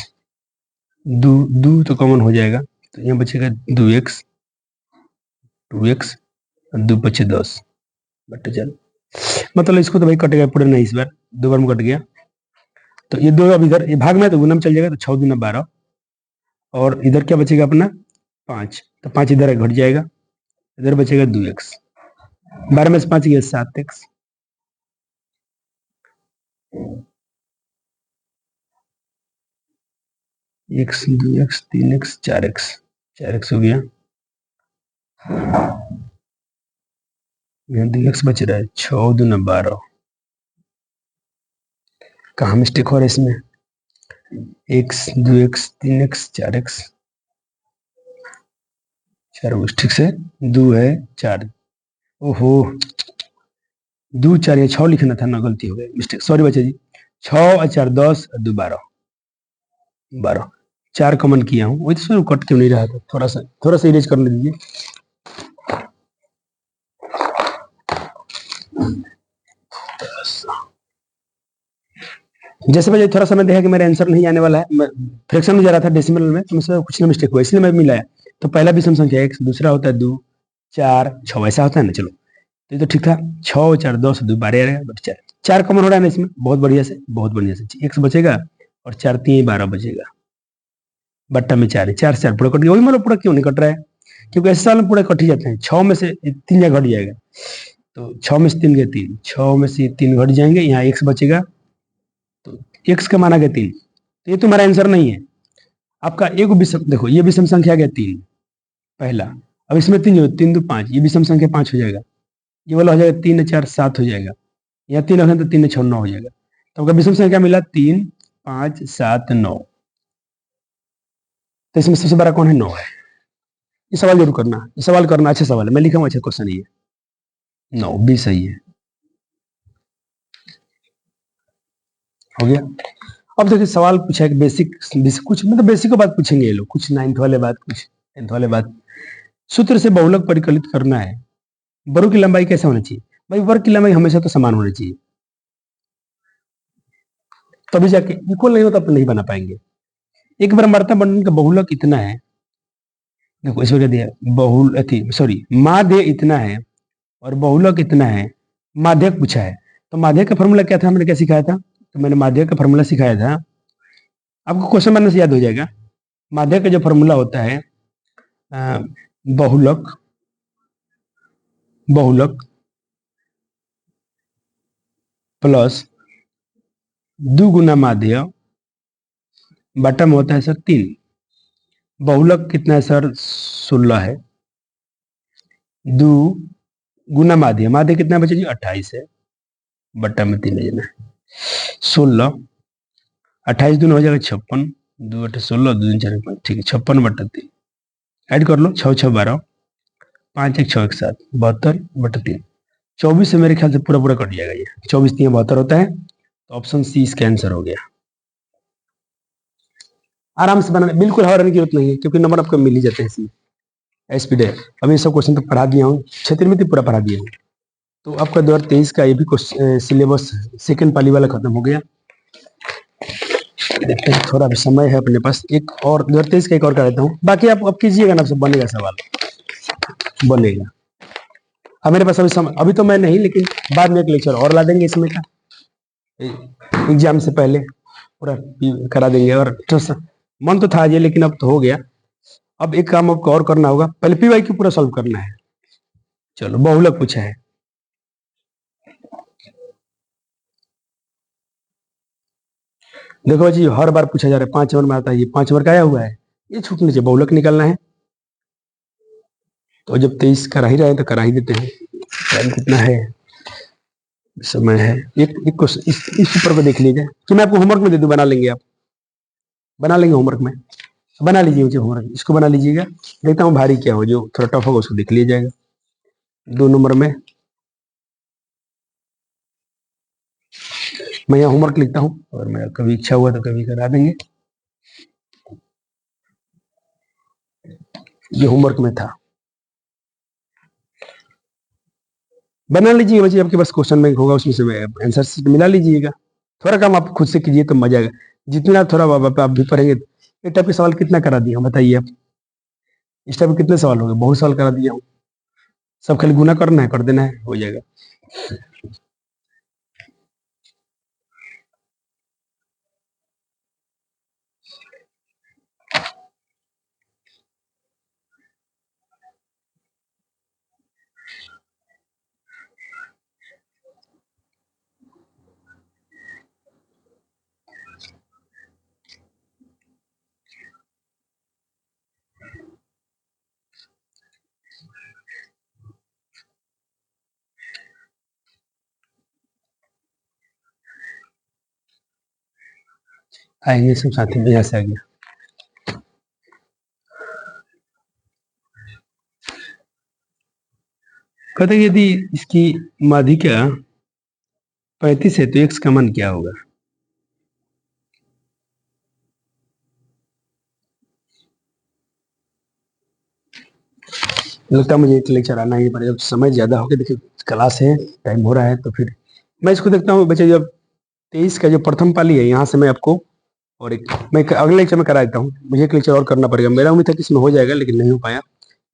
2 तो कॉमन हो जाएगा, तो यहाँ बचेगा 2x 2x, 2 बचे 10 बटे 4। मतलब इसको तो भाई कट गया पूरे नहीं, इस बार 2 बार में कट गया। तो ये 2 अब इधर ये भाग में तो गुना में चल जाएगा, तो 6 दूना 12, और इधर क्या बचेगा अपना 5, तो 5 इधर घट जाएगा, इधर बचेगा 2x, 12 में से 5 गया 7x, x 2x 3x 4x, 4x हो गया, यहाँ 2x बच रहा है, 6 दूना 12, कहाँ मिस्टेक हो रहा है इसमें, x 2x 3x 4x, 4 ठीक से 2 है 4, ओहो 2 4 या 6 लिखना था ना, गलती हो गई, मिस्टेक, सॉरी बच्चा जी। 6 और 4 10 और 2 12, 12 4 कॉमन किया हूँ, वही तो कट क्यों नहीं रहा था, थोड़ा सा इरेज करने दीजिए। जैसे मुझे थोड़ा सा मैं देखा कि मेरा आंसर नहीं आने वाला है, मैं फ्रैक्शन में जा रहा था डेसिमल में, तो मुझसे कुछ ना मिस्टेक हुआ, इसलिए मैं मिलाया। तो पहला विषम संख्या x, दूसरा होता है 2 4 6, ऐसा होता है ना। चलो तो ये तो ठीक था, 6 4 10 2 12 रहेगा, बट 4 कॉमन हो रहा है ना इसमें, बहुत बढ़िया से, बहुत बढ़िया से x बचेगा और 4 3 12 बचेगा, बट्टा में 4 है, 4 4 पूरा कट गया, वही मतलब पूरा क्यों नहीं कट रहा है, क्योंकि ऐसे साल में पूरा कट ही जाते हैं, 6 में से 3 या घट जाएगा, तो 6 में से 3 गए 3, 6 में से 3 घट जाएंगे, यहाँ x बचेगा, तो x का माना गया 3, तो ये तुम्हारा आंसर नहीं है आपका। एक विषम, देखो ये विषम संख्या गया 3 पहला, अब इसमें 3 जो 3 2 5, ये विषम संख्या 5 हो जाएगा, ये वाला हो जाएगा 3 4 7 हो जाएगा, यहाँ 3 रखें तो 3 6 9 हो जाएगा, तो आपका विषम संख्या मिला 3 5 7 9, तो इसमें सबसे बड़ा कौन है, 9 है। ये सवाल जरूर करना, ये सवाल करना, अच्छा सवाल है, मैं लिखा हूँ, अच्छा क्वेश्चन है, 9 भी सही है, हो गया। अब देखिए सवाल पूछा है बेसिक, कुछ मतलब बेसिक की बात पूछेंगे ये लोग, कुछ 9th वाले बात, कुछ 10th वाले बात। सूत्र से बहुलक परिकलित करना है, वर्ग की लंबाई कैसे होनी चाहिए, भाई वर्ग की लंबाई हमेशा तो समान होनी चाहिए, तभी जाके, इक्वल नहीं होता तो नहीं बना पाएंगे। एक ब्रह्मांडता बंधन का बहुलक इतना है, देखो इसमें क्या दिया, बहुल अथी सॉरी माध्य इतना है और बहुलक इतना है, माध्यक पूछा है, तो माध्यक का फॉर्मूला क्या था, मैंने क्या सिखाया था, तो मैंने माध्यक का फॉर्मूला सिखाया था, आपको क्वेश्चन बनने से याद हो जाएगा। माध्यक का जो फॉर्मूला होता है बहुलक, बहुलक प्लस 2 गुना माध्य बटा में होता है सर 3, बहुलक कितना है सर 16 है, 2 गुना माध्य, माध्य कितना बचे जी 28 है, बटा में 3 लेना है, 16 28 दून हो जाएगा 56, 2 8 16 2 3 4 5, ठीक है 56 बटा 3, ऐड कर लो 6 6 12, 5 1 6 1 7 72 बटा 3, 24 से मेरे ख्याल से पूरा पूरा कट जाएगा, ये 24 3 72 होता है, तो ऑप्शन सी इसका आंसर हो गया। आराम से बनाना, बिल्कुल हवाने की जरूरत नहीं है, क्योंकि नंबर आपको मिल ही जाते हैं इसमें, एसपी डे। अभी सब क्वेश्चन तो पढ़ा दिया हूँ, क्षेत्र में पूरा पढ़ा दिया हूँ, तो आपका 2023 का ये भी सिलेबस सेकंड पाली वाला खत्म हो गया। देखते हैं थोड़ा भी समय है अपने पास, एक और 2023 का एक और कर देता हूँ, बाकी आप अब कीजिएगा ना, सब बनेगा, सवाल बनेगा। अब मेरे पास अभी तो मैं नहीं, लेकिन बाद में एक लेक्चर और ला देंगे इसमें का, एग्जाम से पहले पूरा करा देंगे, और मन तो था ये, लेकिन अब तो हो गया। अब एक काम आपको और करना होगा, पहले पीवाई क्यू पूरा सॉल्व करना है। चलो बहुलक पूछा है, देखो जी हर बार पूछा जा रहा है, 5 नंबर में आता है, ये 5 नंबर का आया हुआ है, ये छूटने चाहिए, बहुलक निकालना है। तो जब 23 करा ही रहे हैं तो करा ही देते हैं, टाइम कितना है, समय है, एक क्वेश्चन इस पेपर को देख लीजिए, कि मैं आपको होमवर्क में दे दूं, बना लेंगे आप, बना लेंगे होमवर्क में, बना लीजिए मुझे होमवर्क, इसको बना लीजिएगा, देखता हूँ भारी क्या हो, जो थोड़ा टफ होगा उसको देख लिया जाएगा। 2 नंबर में मैं यहाँ होमवर्क लिखता हूँ, और मेरा कभी इच्छा हुआ तो कभी करा देंगे, ये होमवर्क में था, बना लीजिए बच्चे, आपके पास क्वेश्चन बैंक होगा, उसमें से आंसर शीट मिला लीजिएगा, थोड़ा काम आप खुद से कीजिए तो मजा आएगा, जितना थोड़ा आप भी पढ़ेंगे। एक टाइप के सवाल कितना करा दिया हूँ बताइए आप, इस टाइप के कितने सवाल हो गए, बहुत सवाल करा दिया हूँ, सब खाली गुना करना है, कर देना है, हो जाएगा। आएंगे सब साथी में, यहाँ से आ गया। कहते हैं यदि इसकी माध्यिका 35 है तो x का मान क्या होगा। लगता है मुझे एक लेक्चर आना ही पड़ेगा, समय ज्यादा हो गया, देखिए क्लास है, टाइम हो रहा है, तो फिर मैं इसको देखता हूँ बच्चे। जब 23 का जो प्रथम पाली है, यहाँ से मैं आपको और एक मैं अगले लेक्चर में करा देता हूँ। मुझे एक लेक्चर और करना पड़ेगा, मेरा उम्मीद था कि इसमें हो जाएगा लेकिन नहीं हो पाया।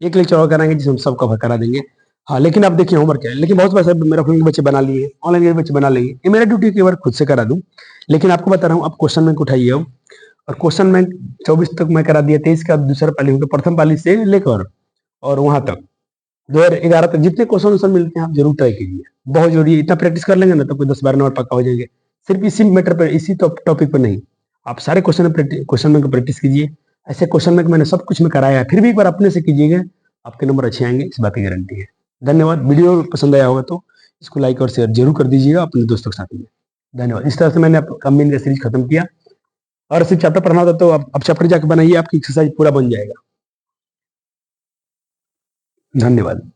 एक लेक्चर और कराएंगे जिसमें हम सब कवर करा देंगे। हाँ, लेकिन आप देखिए होमवर्क क्या है, लेकिन बहुत बार मेरा फोन के बच्चे बना लिए, ऑनलाइन के बच्चे बना लेंगे, ये मेरा ड्यूटी है कि बार खुद से करा दूं। लेकिन आपको बता रहा हूँ, आप क्वेश्चन बैंक उठाइए अब, और क्वेश्चन बैंक 24 तक मैं करा दिया, 23 का दूसरा पाली होगा, प्रथम पाली से लेकर और वहां तक 2011 तक जितने क्वेश्चन मिलते हैं आप जरूर ट्राई कीजिए, बहुत जरूरी है। इतना प्रैक्टिस कर लेंगे ना तो कोई 10-12 नंबर पक्का हो जाएंगे। सिर्फ इसी मैटर पर, इसी टॉपिक पर नहीं, आप सारे क्वेश्चन में प्रैक्टिस कीजिए। ऐसे क्वेश्चन में मैंने सब कुछ में कराया है, फिर भी एक बार अपने से कीजिएगा, आपके नंबर अच्छे आएंगे, इस बात की गारंटी है। धन्यवाद। वीडियो पसंद आया होगा तो इसको लाइक और शेयर जरूर कर दीजिएगा अपने दोस्तों के साथ में। धन्यवाद। इस तरह से मैंने कंबाइन का सीरीज खत्म किया, और सिर्फ चैप्टर पढ़ना था तो अब चैप्टर जाकर बनाइए, आपकी एक्सरसाइज पूरा बन जाएगा। धन्यवाद।